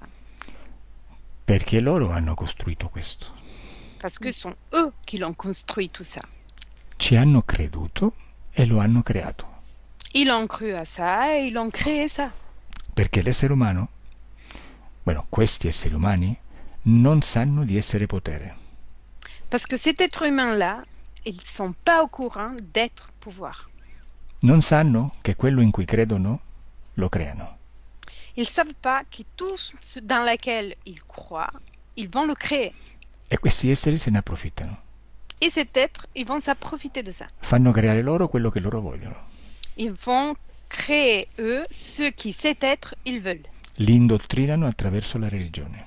Perché loro hanno costruito questo. Parce que ce sont eux qui l'ont construit tout ça. Ci hanno creduto e lo hanno creato. Ils ont cru à ça et ils ont créé ça. Perché l'essere umano, bueno, questi esseri umani, non sanno di essere potere. Parce que cet être humain-là, ils ne sont pas au courant d'être pouvoir. Non sanno che quello in cui credono lo creano. Ils ne savent pas que tout ce dans lequel ils croient, ils vont le créer. E questi esseri se ne approfittano. Et cet être, ils vont s'en profiter de ça. Fanno creare loro quello che loro vogliono. Ils vont créer, eux, ce qui cet être, ils veulent. Li indottrinano attraverso la religione.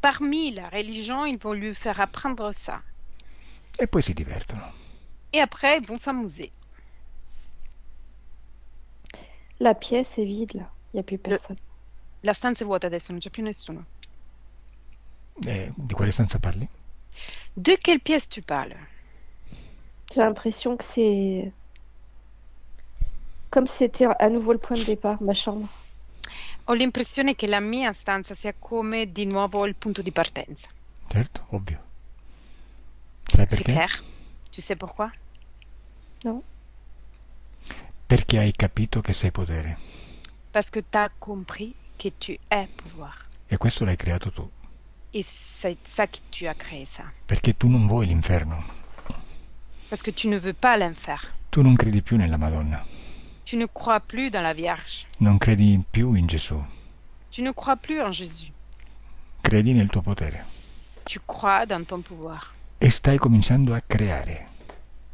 Parmi la religion, ils vont lui faire apprendre ça. E poi si divertono. Et après, ils vont s'amuser. La pièce est vide là, il n'y a plus personne. La stanza è vuota adesso, non c'è più nessuno. Di quale stanza parli? De quelle pièce tu parles? J'ai l'impression que c'est comme si c'était à nouveau le point de départ, ma chambre. Ho l'impressione che la mia stanza sia come di nuovo il punto di partenza. Certo, ovvio. Sai C'est perché? clair? Tu sais pourquoi? Non. Perché hai capito che sei potere. Parce que tu as compris que tu es pouvoir. E questo l'hai creato tu. Et c'est ça que tu as créé ça. Perché tu non vuoi l'inferno. Parce que tu ne veux pas l'enfer. Tu non credi più nella Madonna. Tu ne crois plus dans la Vierge. Non credi più in Gesù. Tu ne crois plus en Jésus. Credi nel tuo potere. Tu crois dans ton pouvoir. E stai cominciando a creare.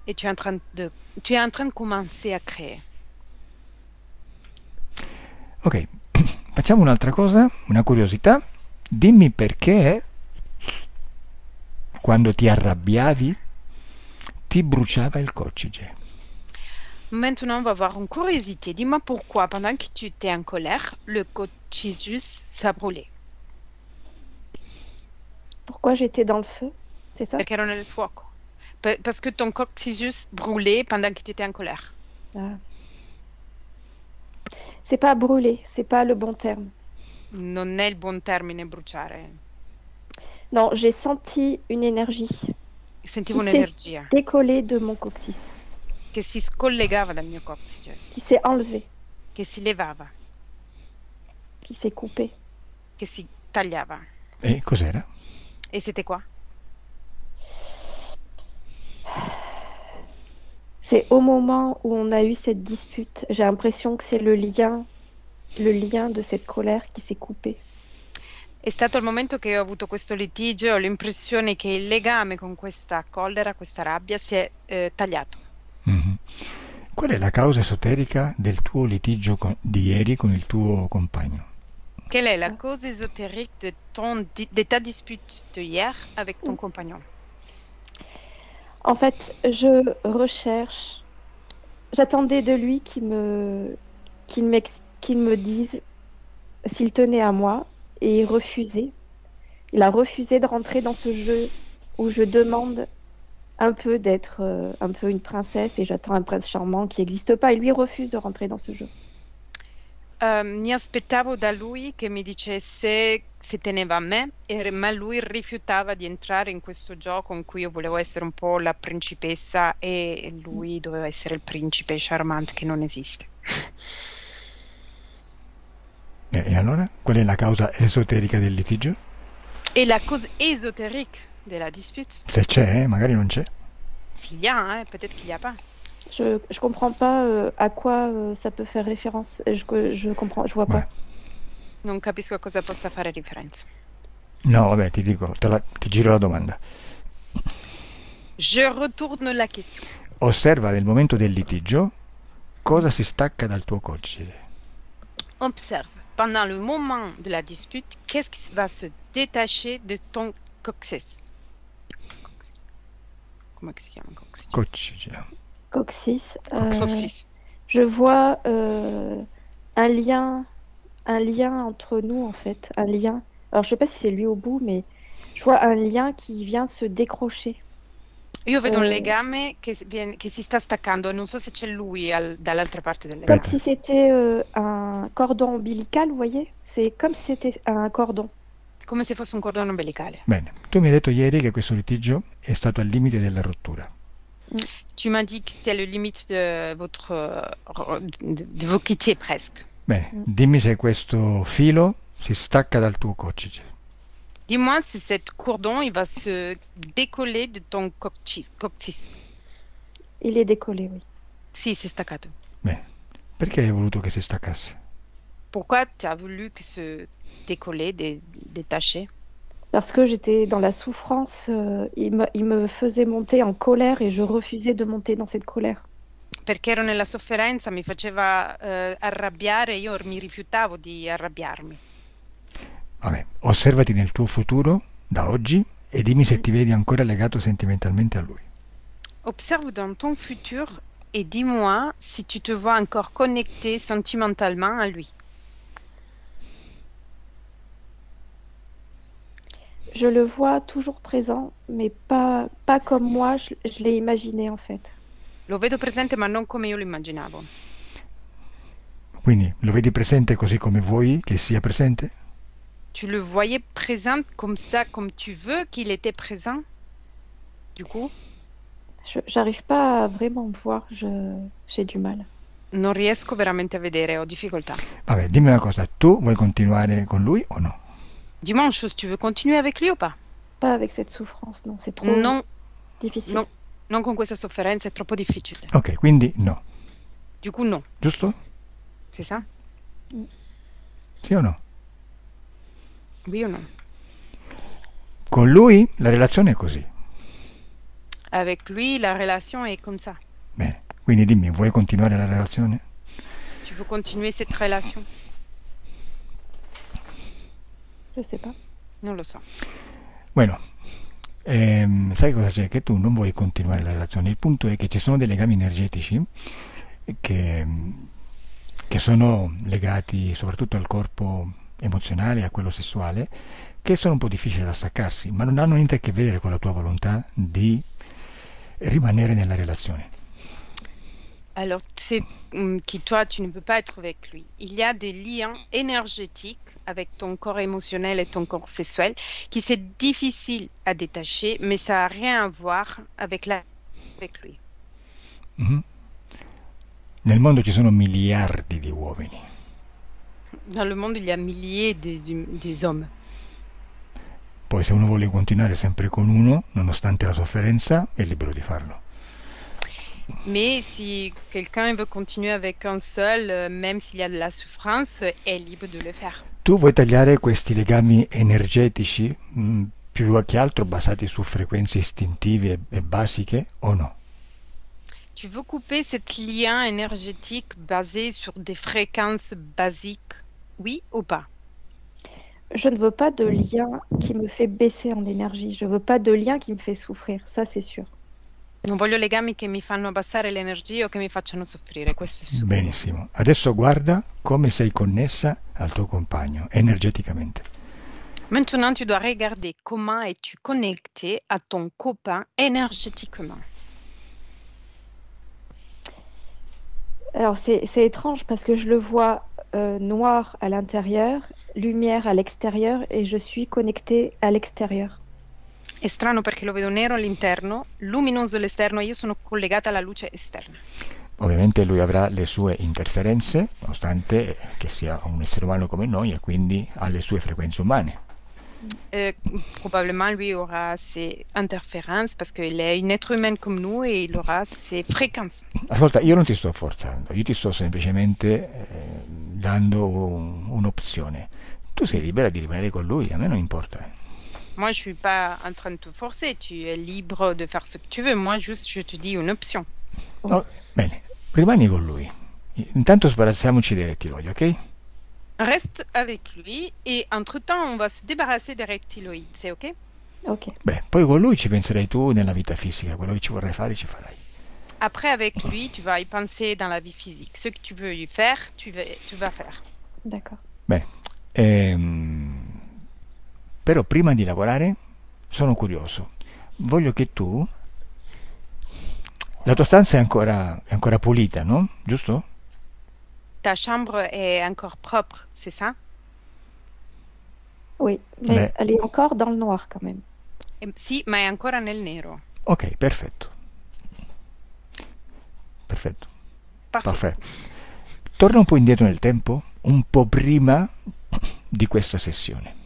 Et tu es en train de commencer à créer. Ok, facciamo un'altra cosa, una curiosità. Dimmi perché quando ti arrabbiavi ti bruciava il coccige. Maintenant, on va voir une curiosité. Dis-moi pourquoi, pendant que tu étais en colère, le coccygus s'est brûlé. Pourquoi j'étais dans le feu? C'est ça? Perché ero nel fuoco. Parce que ton coccygus brûlait pendant que tu étais en colère. Ah. C'est pas brûler, c'est pas le bon terme. Non è il buon termine bruciare. Non, j'ai senti une énergie Sentivo Chi sei? un'energia décoller de mon coccyx, che si scollegava dal mio coccige, qui s'est enlevée, che si levava, qui s'est coupée. che si tagliava. E cos'era? E siete qua? C'est au moment où on a eu cette dispute, j'ai l'impression que c'est le lien de cette colère qui s'est coupé. È stato il momento che ho avuto questo litigio e ho l'impressione che il legame con questa collera, questa rabbia si è tagliato. Mhm. Qual è la causa esoterica del tuo litigio di ieri con il tuo compagno? Quelle est la cause ésotérique de ta dispute de hier avec ton compagnon? En fait, je recherche, j'attendais de lui qu'il me dise s'il tenait à moi, et il refusait. Il a refusé de rentrer dans ce jeu où je demande un peu d'être un peu une princesse et j'attends un prince charmant qui n'existe pas. Et lui refuse de rentrer dans ce jeu. Mi aspettavo da lui che mi dicesse se teneva a me, ma lui rifiutava di entrare in questo gioco in cui io volevo essere un po' la principessa e lui doveva essere il principe charmante che non esiste. E allora? Qual è la causa esoterica del litigio? Et la cause ésotérique de la dispute, Se c'è, magari non c'è. s'il y a, hein, peut-être qu'il n'y a pas. Je comprends pas à quoi ça peut faire référence. Je vois pas. Beh, Non capisco a cosa possa fare riferenza. no, vabbè, ti dico, ti giro la domanda. Je retourne la question. Osserva nel momento del litigio cosa si stacca dal tuo coccyge. Observe, pendant le moment de la dispute, qu'est-ce qui va se détacher de ton coccyx? Comment si chiama coccyx? Coccige. Coccyx. Coccyx. Je vois un lien entre nous en fait, un lien. Alors je sais pas si c'est lui au bout, mais je vois un lien qui vient se décrocher. Io vedo un legame che si sta staccando, non so se c'è lui dall'altra parte del Comme legame. si c'était un cordon ombilical, vous voyez? C'est comme si c'était un cordon. Come se fosse un cordone ombelicale. Bene, tu mi hai detto ieri che questo litigio è stato al limite della rottura. Tu m'as dit que c'était le limite de vos quittés presque. Bene, dimmi se questo filo si stacca dal tuo coccige. Dis-moi si cet cordon il va se décoller de ton coccyx. Il est décollé, oui. Sì, si è staccato. Bene, perché hai voluto che si staccasse? Pourquoi tu as voulu que se décoller, détacher? Parce que j'étais dans la souffrance, il me faisait monter en colère et je refusais de monter dans cette colère. Perché ero nella sofferenza, mi faceva arrabbiare, io mi rifiutavo di arrabbiarmi. Vabbè, osservati nel tuo futuro, da oggi, e dimmi se ti vedi ancora legato sentimentalmente a lui. Observe dans ton futur et dis-moi si tu te vois encore connecté sentimentalement à lui. Je le vois toujours présent, mais pas comme moi, je l'ai imaginé en fait. Lo vedo presente ma non come io lo immaginavo. Quindi lo vedi presente così come vuoi che sia presente? Tu le voyais présent comme ça, comme tu veux qu'il était présent? Du coup, J'arrive pas à vraiment me voir, j'ai du mal. non riesco veramente a vedere, ho difficoltà. Vabbè, dimmi una cosa, tu vuoi continuare con lui o no? Dis-moi une chose, tu veux continuer avec lui ou pas? Pas avec cette souffrance, non, c'est trop Non, difficile. non, non con questa sofferenza, è troppo difficile. Ok, quindi no, Du coup, non, giusto? c'est ça? Sì o no? Oui ou non? Con lui la relazione è così. Avec lui, la relation est comme ça. Bene, quindi dimmi, vuoi continuare la relazione? Tu veux continuer cette relation? Je sais pas. Non lo so. Bueno, sai cosa c'è? Che tu non vuoi continuare la relazione. Il punto è che ci sono dei legami energetici che sono legati soprattutto al corpo emozionale e a quello sessuale, che sono un po' difficili da staccarsi, ma non hanno niente a che vedere con la tua volontà di rimanere nella relazione. Alors, tu sais que toi, tu ne veux pas être avec lui. Il y a des liens énergétiques avec ton corps émotionnel et ton corps sexuel qui c'est difficile à détacher, mais ça n'a rien à voir avec lui. Mhm. Nel mondo ci sono miliardi di uomini. Dans le monde, il y a milliers des hommes. Poi se uno vuole continuare sempre con uno, nonostante la sofferenza, è libero di farlo. Mais si quelqu'un veut continuer avec un seul, même s'il y a de la souffrance, est libre de le faire. Tu vuoi tagliare questi legami energetici, più che altro basati su frequenze istintive e basiche, o no? Tu veux couper cet lien énergétique basé sur des fréquences basiques, oui ou pas? Je ne veux pas de lien qui me fait baisser en énergie. Je veux pas de lien qui me fait souffrir, ça c'est sûr. Non voglio legami che mi fanno abbassare l'energia o che mi facciano soffrire, questo è sicuro. Benissimo. Adesso guarda come sei connessa al tuo compagno, energeticamente. Maintenant, tu dois regarder comment es-tu connecté à ton copain énergétiquement. Alors c'est étrange parce que je le vois noir à l'intérieur, lumière à l'extérieur et je suis connectée à l'extérieur. È strano perché lo vedo nero all'interno, luminoso all'esterno, io sono collegata alla luce esterna. Ovviamente lui avrà le sue interferenze, nonostante che sia un essere umano come noi e quindi ha le sue frequenze umane. Probablement lui aura ses interférences parce qu'il est un être humain comme nous et il aura ses fréquences. Ascolta, io non ti sto forzando, io ti sto semplicemente dando un'opzione. Tu sei libera di rimanere con lui, a me non importa. Moi, je suis pas en train de te forcer, tu es libre de faire ce que tu veux. Moi, juste, je te dis une option. Oh, bene, rimani con lui. Intanto sbarazziamoci dei rettiliodi, ok? Reste avec lui et entre-temps, on va se débarrasser des reptiloïdes, c'est ok? Ok. Beh, poi con lui ci penserai tu nella vita fisica, quello che ci vorrai fare ci farai. Après, avec lui, tu vas y penser dans la vie physique. Ce que tu veux y faire, tu vas faire. D'accord. Bene, però prima di lavorare sono curioso. Voglio che tu... La tua stanza è ancora pulita, no? Giusto? Ta chambre est encore propre, c'est ça? Oui, mais Beh. elle est encore dans le noir quand même. Sì, ma è ancora nel nero. Ok, perfetto. Perfetto. Parfait. Perfetto. Torna un po' indietro nel tempo, un po' prima di questa sessione.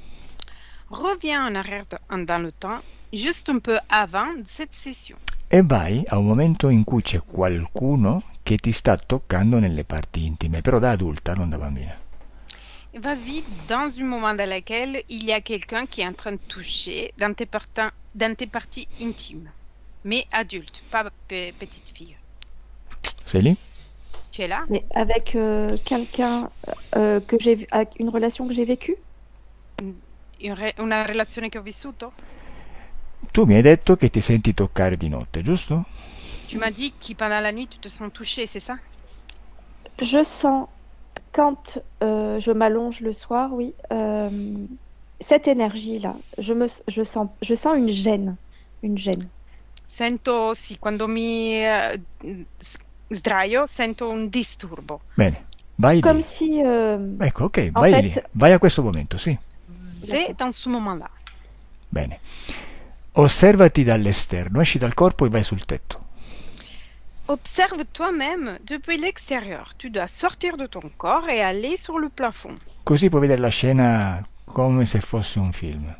Reviens en arrière dans le temps, juste un peu avant cette session. E vai a un momento in cui c'è qualcuno che ti sta toccando nelle parti intime, però da adulta, non da bambina. Vas-y, dans un moment dans lequel il y a quelqu'un qui est en train de toucher dans tes parties intimes. Mais adulte, pas petite fille. Sei lì? Tu es là? Mais avec quelqu'un que j'ai avec une relation que j'ai vécue? Una relazione che ho vissuto? Tu mi hai detto che ti senti toccare di notte, giusto? Tu m'as dit que pendant la nuit, tu te sens touché, c'est ça? Je sens quand je m'allonge le soir, oui, cette énergie-là. Je sens une gêne, une gêne. Sento, sì, quando mi sdraio, sento un disturbo. Bene, vai Comme lì. si Ecco, ok, en vai fait- lì. Vai a questo momento, sì. Vais dans ce moment-là. Bene. Osservati dall'esterno, esci dal corpo e vai sul tetto. Observe toi-même depuis l'extérieur. Tu dois sortir de ton corps et aller sur le plafond. Così puoi vedere la scena come se fosse un film.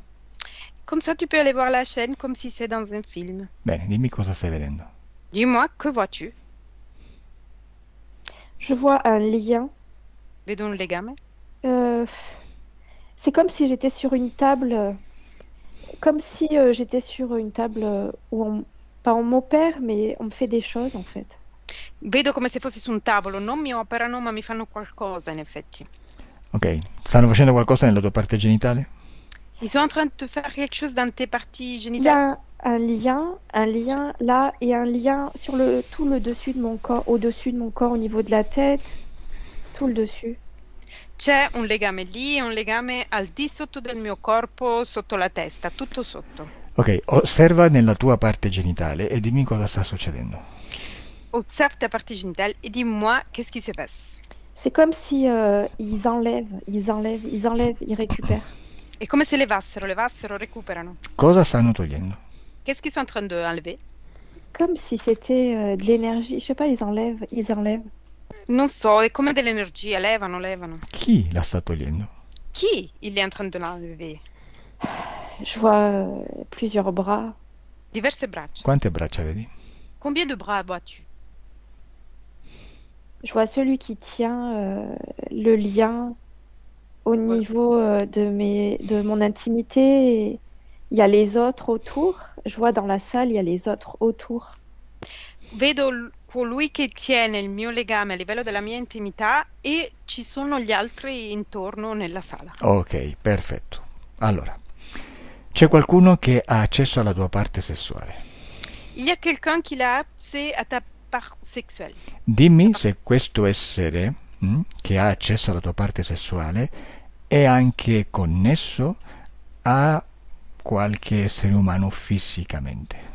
Comme ça, tu peux aller voir la chaîne comme si c'est dans un film. Bene, dimmi cosa stai vedendo. Dis-moi, que vois-tu? je vois un lien. Vedo un legame? C'est comme si j'étais sur une table, comme si j'étais sur une table où pas on m'opère, mais on me fait des choses en fait. Vedo come se fossi su un tavolo, non mi operano ma mi fanno qualcosa in effetti. Ok, stanno facendo qualcosa nella tua parte genitale? Ils sont en train de te faire quelque chose dans tes parties Il y génitales? a un lien là et un lien sur tout le dessus de mon corps, au-dessus de mon corps, au niveau de la tête, tout le dessus. C'è un legame lì e un legame al di sotto del mio corpo, sotto la testa, tutto sotto. Ok, osserva nella tua parte genitale e dimmi cosa sta succedendo. Observe ta partie génitale et dis-moi qu'est-ce qui se passe. C'est comme si ils enlèvent, ils récupèrent. È come se levassero, recuperano. Cosa stanno togliendo? Qu'est-ce qu'ils sont en train d'enlever? Comme si c'était de l'énergie. Je sais pas, ils enlèvent. Non so, è come dell'energia, levano. Chi la sta togliendo? Chi il est en train de l'enlever? Je vois plusieurs bras. Diverse braccia. Quante braccia vedi? Combien de bras vois-tu? Je vois celui qui tient le lien au niveau de mon intimité. Et il y a les autres autour. Je vois dans la salle, il y a les autres autour. Vedo colui che tiene il mio legame a livello della mia intimità e ci sono gli altri intorno nella sala. Ok, perfetto. Allora, c'è qualcuno che ha accesso alla tua parte sessuale. Il y a quelqu'un qui a accès à ta part sexuelle. Dimmi se questo essere che ha accesso alla tua parte sessuale è anche connesso a qualche essere umano fisicamente.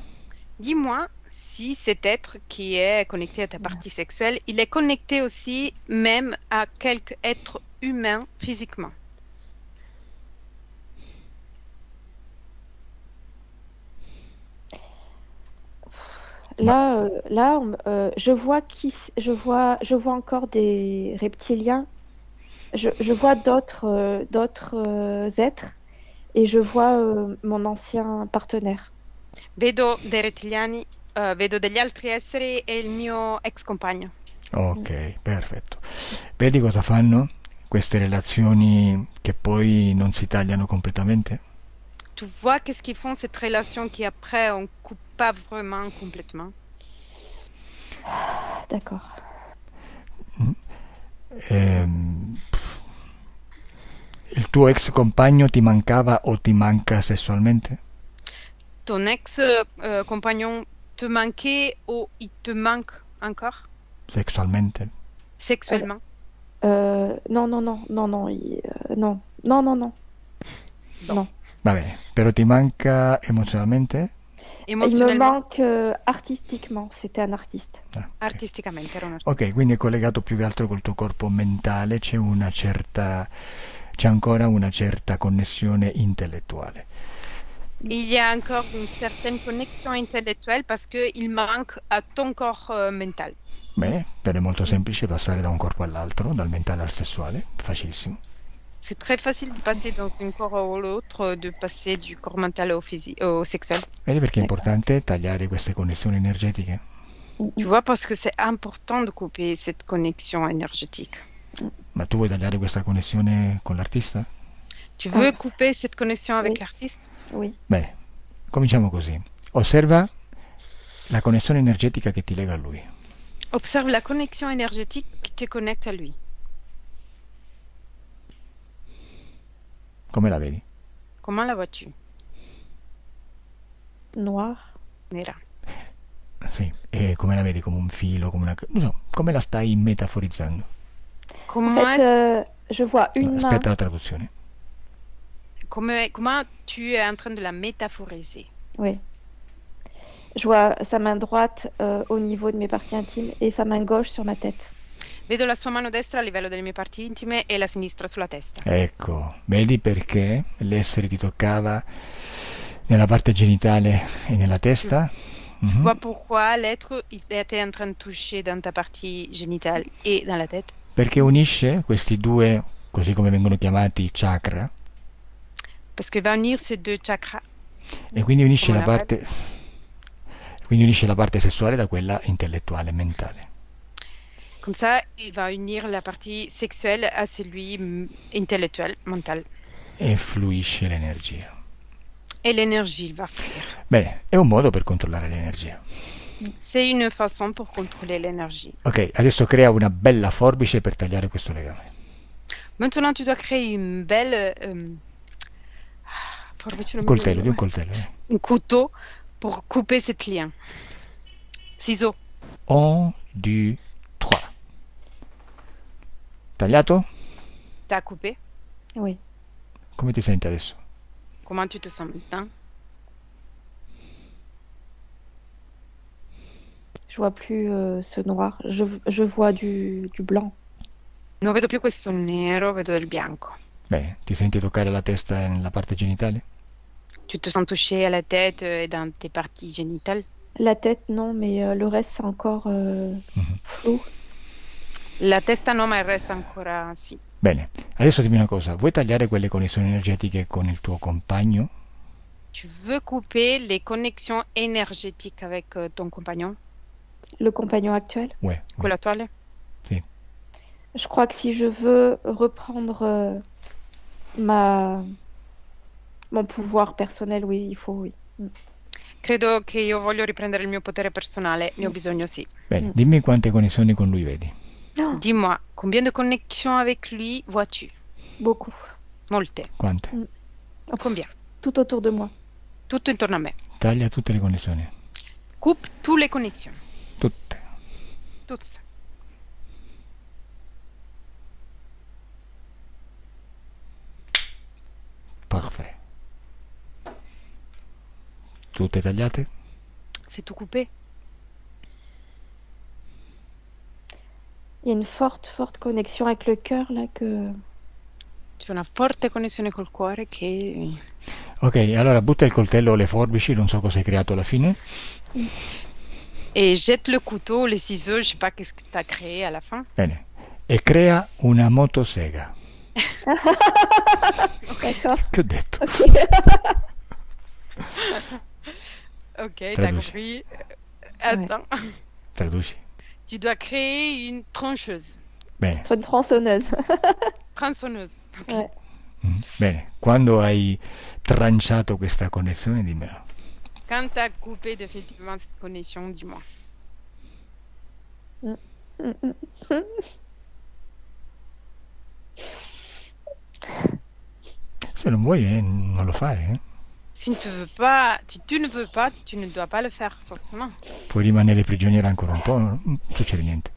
Dis-moi si cet être qui est connecté à ta partie sexuelle, il est connecté aussi même à quelque être humain physiquement. Je vois encore des reptiliens. Je vois d'autres êtres et je vois mon ancien partenaire. Vedo dei rettiliani, vedo degli altri esseri e il mio ex compagno. Ok, perfetto. Vedi cosa fanno queste relazioni che poi non si tagliano completamente? Tu vois qu'est-ce qu'ils font cette relation qui après on coupe pas vraiment complètement. D'accord. Il tuo ex compagno ti mancava o ti manca sessualmente? Ton ex compagnon te manquait ou il te manque encore Sessualmente? sexuellement? Non, non, non, non, non, non, non, non, non. Non. Va bene, però ti manca emozionalmente? Il me manque artistiquement, c'était un artiste. Artisticamente era un artista. Ok, quindi è collegato più che altro col tuo corpo mentale, c'è ancora una certa connessione intellettuale. Il y a encore une certaine connexion intellettuelle parce qu'il manque à ton corps mental. Bene, però è molto semplice passare da un corpo all'altro, dal mentale al sessuale, facilissimo. C'est très facile de passer dans un corps ou l'autre, de passer du corps mental au sexuel. Vedi perché è importante tagliare queste connessioni energetiche? Tu vois, parce que c'est important de couper cette connexion énergétique. Ma tu vuoi tagliare questa connessione con l'artista? Tu veux couper cette connexion avec l'artiste? Oui. Bene, cominciamo così. Osserva la connessione energetica che ti lega a lui. Observe la connexion énergétique qui te connecte à lui. Come la vedi? Comment la vois-tu? Noir. Nera. Sì, e come la vedi? Come un filo, come una... Non so, come la stai metaforizzando? Comment, En fait, je vois une main. Aspetta la traduzione. comment tu es en train de la métaphoriser? Oui. Je vois sa main droite au niveau de mes parties intimes et sa main gauche sur ma tête. Vedo la sua mano destra a livello delle mie parti intime e la sinistra sulla testa. Ecco, vedi perché l'essere ti toccava nella parte genitale e nella testa? Tu vois pourquoi l'être il était en train de toucher dans ta partie génitale et dans la tête? Perché unisce questi due, così come vengono chiamati chakra, Parce que va unir ces deux chakras. e quindi unisce Come la la parte, quindi unisce la parte sessuale da quella intellettuale, mentale. Comme ça, il va unir la partie sexuelle à celui intellectuel, mental. E fluisce l'energia. Et l'énergie va fluire. Bene, è un modo per controllare l'energia. C'est une façon pour contrôler l'énergie. Ok, adesso crea una bella forbice per tagliare questo legame. Maintenant, tu dois créer une belle... forbice, Un coltello, di un coltello. un couteau pour couper cet lien. Ciseaux. 1, 2, 3. Tagliato? T'as coupé. Oui. Come ti senti adesso? Comment tu te sens maintenant? Je vois plus ce noir. Je vois du blanc. Non vedo più questo nero, vedo del bianco. Bene, ti senti toccare la testa nella parte genitale? Tu te sens touché à la tête et dans tes parties génitales? La tête, non, mais le reste, c'est encore flou. La testa no, ma il resto ancora sì. Bene, adesso dimmi una cosa, vuoi tagliare quelle connessioni energetiche con il tuo compagno? Tu veux couper les connexions énergétiques avec ton compagnon? Le compagnon actuel? Ouais, Quello attuale? Sì. Je crois que si je veux reprendre mon pouvoir personnel, oui, il faut, oui. Credo che io voglio riprendere il mio potere personale, ne ho bisogno sì. Bene, dimmi quante connessioni con lui vedi. Dis-moi, combien de connexions avec lui vois-tu? Beaucoup. Molte. Quante? Combien? Tout autour de moi. Tutto intorno a me. Taglia tutte le connessioni. Coupe toutes les connexions. Tutte. Toutes. Parfait. Tutte tagliate? C'est tout coupé. Il y a une forte connexion avec le cœur là que... C'è una forte connessione col cuore che... Ok, allora butta il coltello o le forbici, non so cosa hai creato alla fine. Et jette le couteau, les ciseaux, je sais pas qu'est-ce que tu as créé à la fin. Bene. E crea una motosega. D'accord. Che ho detto? Ok. Ok, t'as Traduci. compris. Attends. Traduci. Tu dois créer une trancheuse, Bene. Une tronçonneuse. tronçonneuse. Ouais. Bene. Quando hai tranciato questa connessione, dimmelo. Quand tu as coupé définitivement cette connexion, dis-moi. Se non vuoi, non lo fare. Si tu ne veux pas, tu ne dois pas le faire forcément. Puoi rimanere prigioniera ancora un po', non succede niente.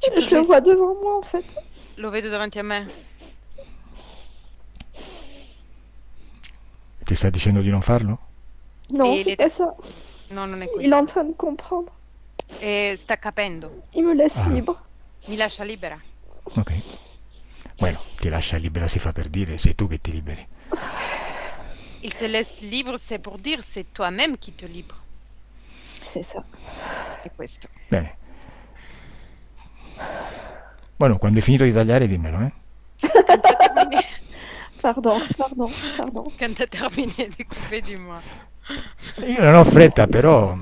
Je le vois devant moi en fait. Lo vedo davanti a me. Ti sta dicendo di non farlo? Non, Et il c'est est- pas ça. No, non è Il est questo. en train de comprendre. E sta capendo. Il me laisse Ah. libre. Mi lascia libera. Ok. Bueno, ti lascia libera si fa per dire, sei tu che ti liberi. Il te laisse libre, c'est pour dire, c'est toi-même qui te libre. C'est ça. È questo. Bene. Bueno, quando hai finito di tagliare dimmelo, Pardon. Quand t'as terminé de couper, dis-moi. Io non ho fretta, però...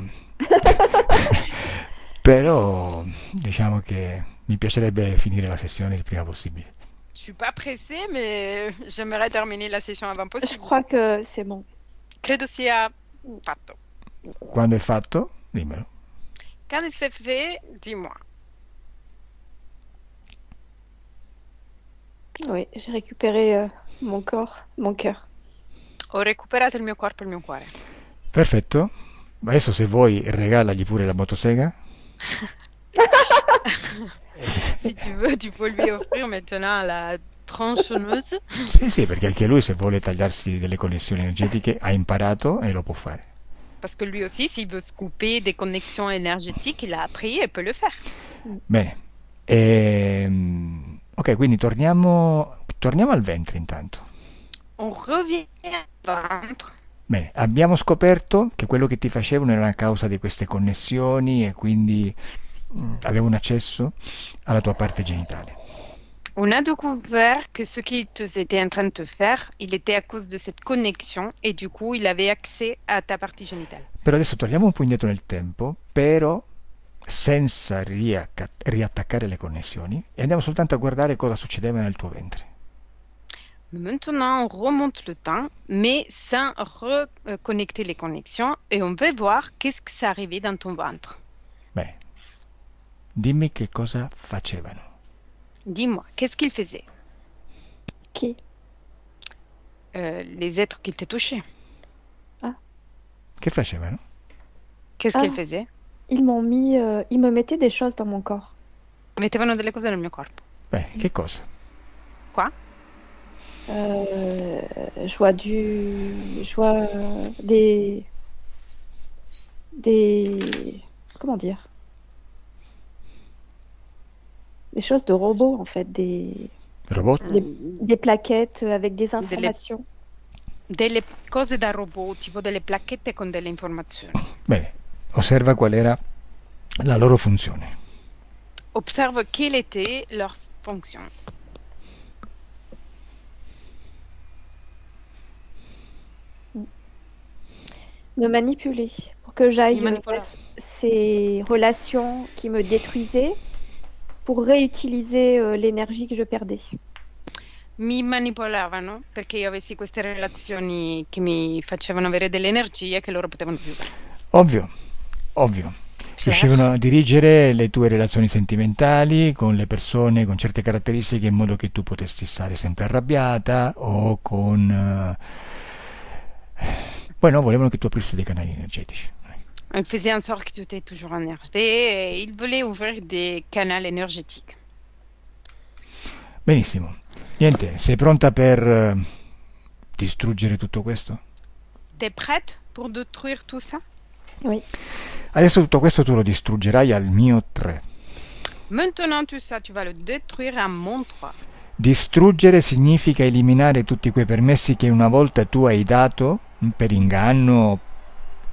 però diciamo che mi piacerebbe finire la sessione il prima possibile. Je suis pas pressée, mais j'aimerais terminer la session avant Je possible. crois que c'est bon. Credo sia fatto. Quando è fatto, dimmelo. Quand c'est fait, dis-moi. Oui, j'ai récupéré mon corps, mon cœur. Ho recuperato il mio corpo e il mio cuore. Perfetto. Adesso se vuoi regalagli pure la motosega. Si tu veux, tu peux lui offrir maintenant la tronçonneuse. Sì, perché anche lui se vuole tagliarsi delle connessioni energetiche ha imparato e lo può fare. Parce que lui aussi, s'il veut se couper des connexions énergétiques, il a appris et peut le faire. Bene. Ok, quindi torniamo al ventre intanto. On revient au ventre. Bene, abbiamo scoperto che quello che ti facevano era a causa di queste connessioni e quindi avevo un accesso alla tua parte genitale. On a découvert que ce qu'il était en train de te faire, il était à cause de cette connexion et du coup, il avait accès à ta partie génitale. Però adesso torniamo un po' indietro nel tempo, però senza riattaccare le connessioni e andiamo soltanto a guardare cosa succedeva nel tuo ventre. Maintenant, on remonte le temps, mais sans reconnecter les connexions et on veut voir qu'est-ce que ça arrivait dans ton ventre. Bene, dimmi che cosa facevano. Dis-moi, qu'est-ce qu'il faisait? Qui? Les êtres qu'il t'a touchés. Che facevano? Qu'est-ce qu'ils faisaient? Ils me mettaient des choses dans mon corps. Mettevano delle cose nel mio corpo. Bene, che cosa? Quoi? Je vois des, comment dire? Des choses de robots en fait, des Robot? plaquettes avec des informations. Delle cose da robot, tipo delle placchette con delle informazioni. Bene, osserva qual era la loro funzione. Observe quelle était leur fonction. Me manipuler pour que j'aille Il manipula. vers ces relations qui me détruisaient pour réutiliser l'énergie que je perdais. Mi manipolavano perché io avessi queste relazioni che mi facevano avere delle energie che loro potevano più usare. Ovvio. Riuscivano a dirigere le tue relazioni sentimentali con le persone con certe caratteristiche in modo che tu potessi stare sempre arrabbiata o con... Poi no, volevano che tu aprissi dei canali energetici. Il faisait en sorte que tu étais toujours énervé et il voulait ouvrir des canaux énergétiques. Benissimo. Niente, sei pronta per distruggere tutto questo? T'es prête pour détruire tout ça? Oui. Adesso tutto questo tu lo distruggerai al mio 3. Maintenant, tout ça, tu vas le détruire à mon 3. Distruggere significa eliminare tutti quei permessi che una volta tu hai dato per inganno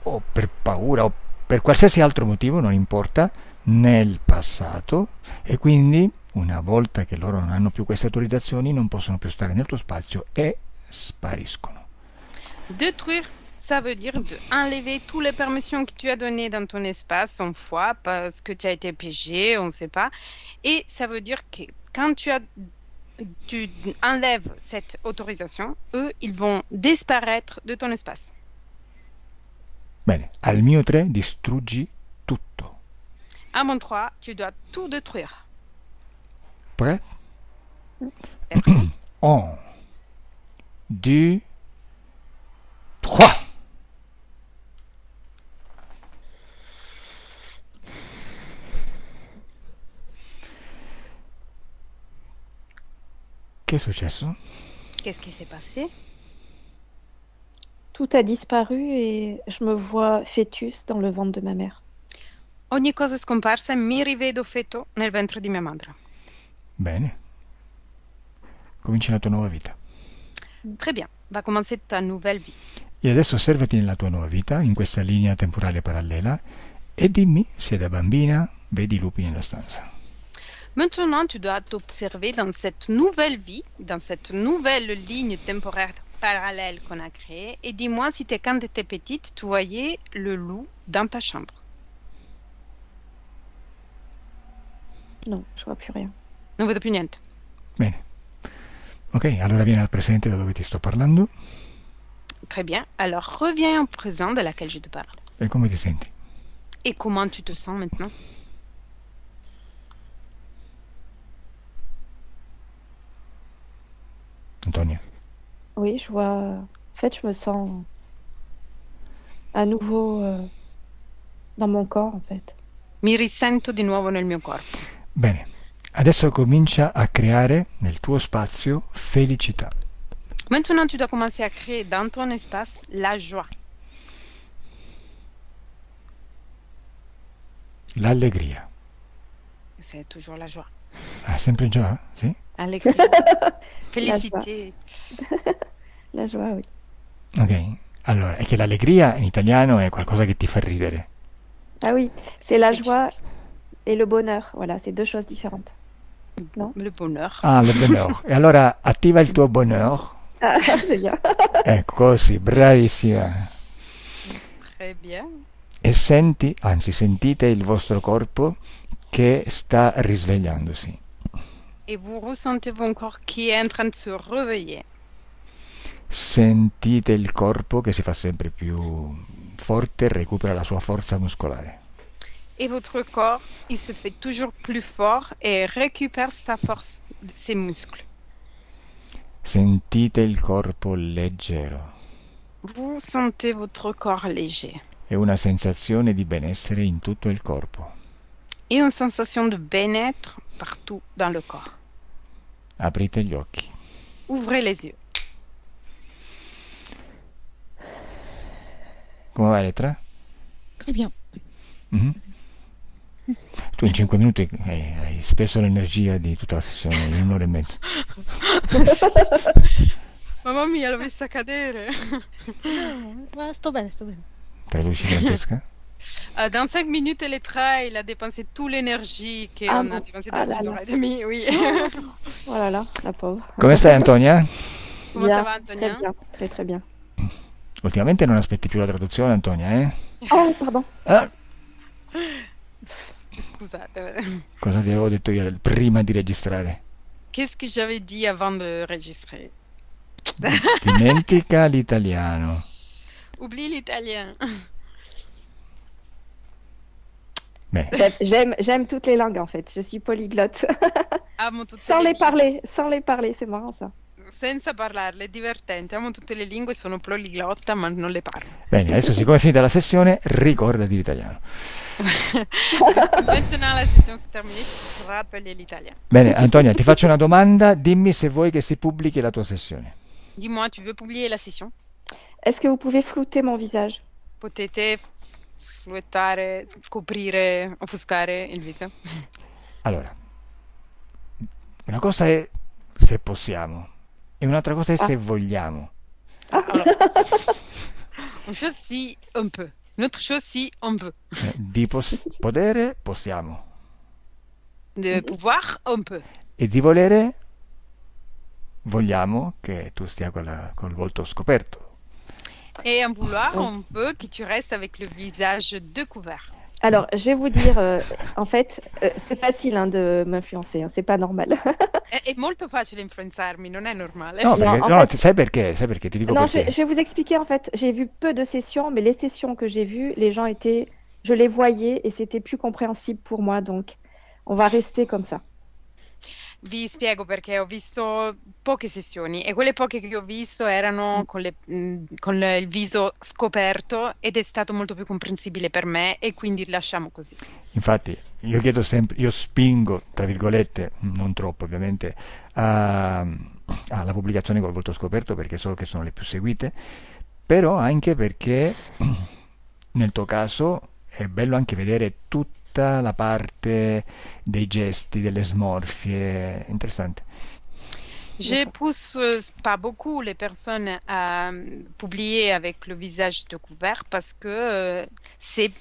o per paura o per qualsiasi altro motivo, non importa, nel passato, e quindi una volta che loro non hanno più queste autorizzazioni non possono più stare nel tuo spazio e spariscono. Détruire, ça veut dire enlever toutes les permissions que tu as données dans ton espace, en foi, parce que tu as été piégé, on ne sait pas. Et ça veut dire que quand tu enlèves cette autorisation, eux, ils vont disparaître de ton espace. Bene, al mio 3 distruggi tutto. À mon 3, tu dois tout détruire. Prêt? 1, 2, 3. Che è successo? Qu'est-ce qui s'est passé? Tout a disparu et je me vois fœtus dans le ventre de ma mère. Ogni cosa è scomparsa e mi rivedo feto nel ventre di mia madre. Bene. Cominci la tua nuova vita. Très bien, va commencer ta nouvelle vie. E adesso osservati nella tua nuova vita, in questa linea temporale parallela, e dimmi se da bambina vedi i lupi nella stanza. Maintenant, tu dois t'observer dans cette nouvelle vie, dans cette nouvelle ligne temporaire parallèle qu'on a créée, et dis-moi si quand tu étais petite, tu voyais le loup dans ta chambre. Non, je vois plus rien. Non vedo più niente. Bene. Ok, allora vieni al presente da dove ti sto parlando. Très bien, alors reviens au présent de laquelle je te parle. E come ti senti? Et comment tu te sens maintenant? Antonia? Oui, je vois. En fait, je me sens à nouveau dans mon corps, en fait. Mi risento di nuovo nel mio corpo. Bene, adesso comincia a creare nel tuo spazio felicità. Maintenant, tu dois commencer à créer dans ton espace la joie, L'allegria. c'est toujours la joie. Ah, sempre già? Sì? Allegria, félicité. La joie, oui. Ok, allora, è che l'allegria in italiano è qualcosa che ti fa ridere. Ah oui, c'est la joie et le bonheur. Voilà, c'est deux choses différentes. Non? Le bonheur. Ah, le bonheur. E allora attiva il tuo bonheur. Ah, c'est bien. Ecco, così, bravissima. Très bien. E senti, anzi sentite il vostro corpo che sta risvegliandosi. Et vous ressentez votre corps qui est en train de se réveiller. Sentite il corpo che si fa sempre più forte e recupera la sua forza muscolare. Et votre corps, il se fait toujours plus fort et récupère sa force, ses muscles. Sentite il corpo leggero Vous sentez votre corps léger. e una sensazione di benessere in tutto il corpo. Et une sensation de bien-être partout dans le corps. Aprite gli occhi. Ouvrez les yeux. Come va Elettra? Très bien. Mhm. Tu in 5 minuti hai speso l'energia di tutta la sessione, in un'ora e mezza. Mamma mia, l'ho vista cadere. Ma sto bene, sto bene. Traduci Francesca? Dans 5 minutes, Elettra, il a dépensé toute l'énergie qu'on Ah a bon. dépensée Ah dans là une heure là. et demie. Oui. Oh là là, la pauvre. Come stai Antonia? Comment Bien, ça va, Antonia? Très bien, très très bien. Ultimamente non aspetti più la traduzione Antonia, eh? Oh, pardon. Ah, Scusate. cosa ti avevo detto io prima di registrare? Qu'est-ce que j'avais dit avant de enregistrer? Dimentica l'italiano. Oublie l'italien. Beh, J'aime toutes les langues en fait. Je suis polyglotte. Amo tutte Sans le les parler, sans les parler, c'est marrant ça. Senza parlarle, è divertente. Amo tutte le lingue, sono poliglotta, ma non le parlo. bene, adesso siccome è finita la sessione, ricordati l'italiano. Maintenant la session c'est terminée, tu te rappelles l'italien. Bene, Antonia, ti faccio una domanda, dimmi se vuoi che si pubblichi la tua sessione. Dis-moi, tu veux publier la session? Est-ce que vous pouvez flouter mon visage? Potete fluettare, scoprire, offuscare il viso? Allora, una cosa è se possiamo e un'altra cosa è se vogliamo. Alors, une chose si on peut, une autre chose si on veut. Di potere possiamo De pouvoir, on peut. e di volere vogliamo che tu stia col volto scoperto. Et en vouloir, on veut que tu restes avec le visage découvert. Alors, je vais vous dire, en fait, c'est facile de m'influencer, c'est pas normal. È molto facile influenzarmi, non è normale. No, No, perché, en no, fait- sai perché? Sai perché? Ti dico Non, perché. je vais vous expliquer, en fait, j'ai vu peu de sessions, mais les sessions que j'ai vues, les gens étaient, je les voyais et c'était plus compréhensible pour moi, donc on va rester comme ça. Vi spiego perché ho visto poche sessioni e quelle poche che ho visto erano con il viso scoperto ed è stato molto più comprensibile per me e quindi lasciamo così. Infatti, io chiedo sempre, io spingo, tra virgolette, non troppo ovviamente, alla pubblicazione col volto scoperto perché so che sono le più seguite, però anche perché nel tuo caso è bello anche vedere tutta la parte dei gesti, delle smorfie, interessante. Je pousse pas beaucoup les personnes à publier avec le visage découvert parce que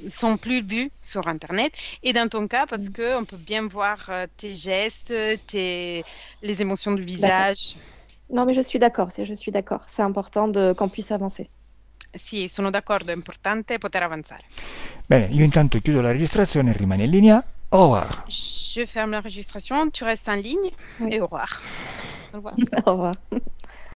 sont plus vus sur Internet et dans ton cas parce que on peut bien voir tes gestes, les émotions du visage. Non, mais je suis d'accord, c'est important qu'on puisse avancer. Sì, sono d'accordo, è importante poter avanzare. Bene, io intanto chiudo la registrazione, rimane in linea. Au revoir. Je ferme l'enregistration, tu restes en ligne Oui. et au revoir. Au revoir. Au revoir.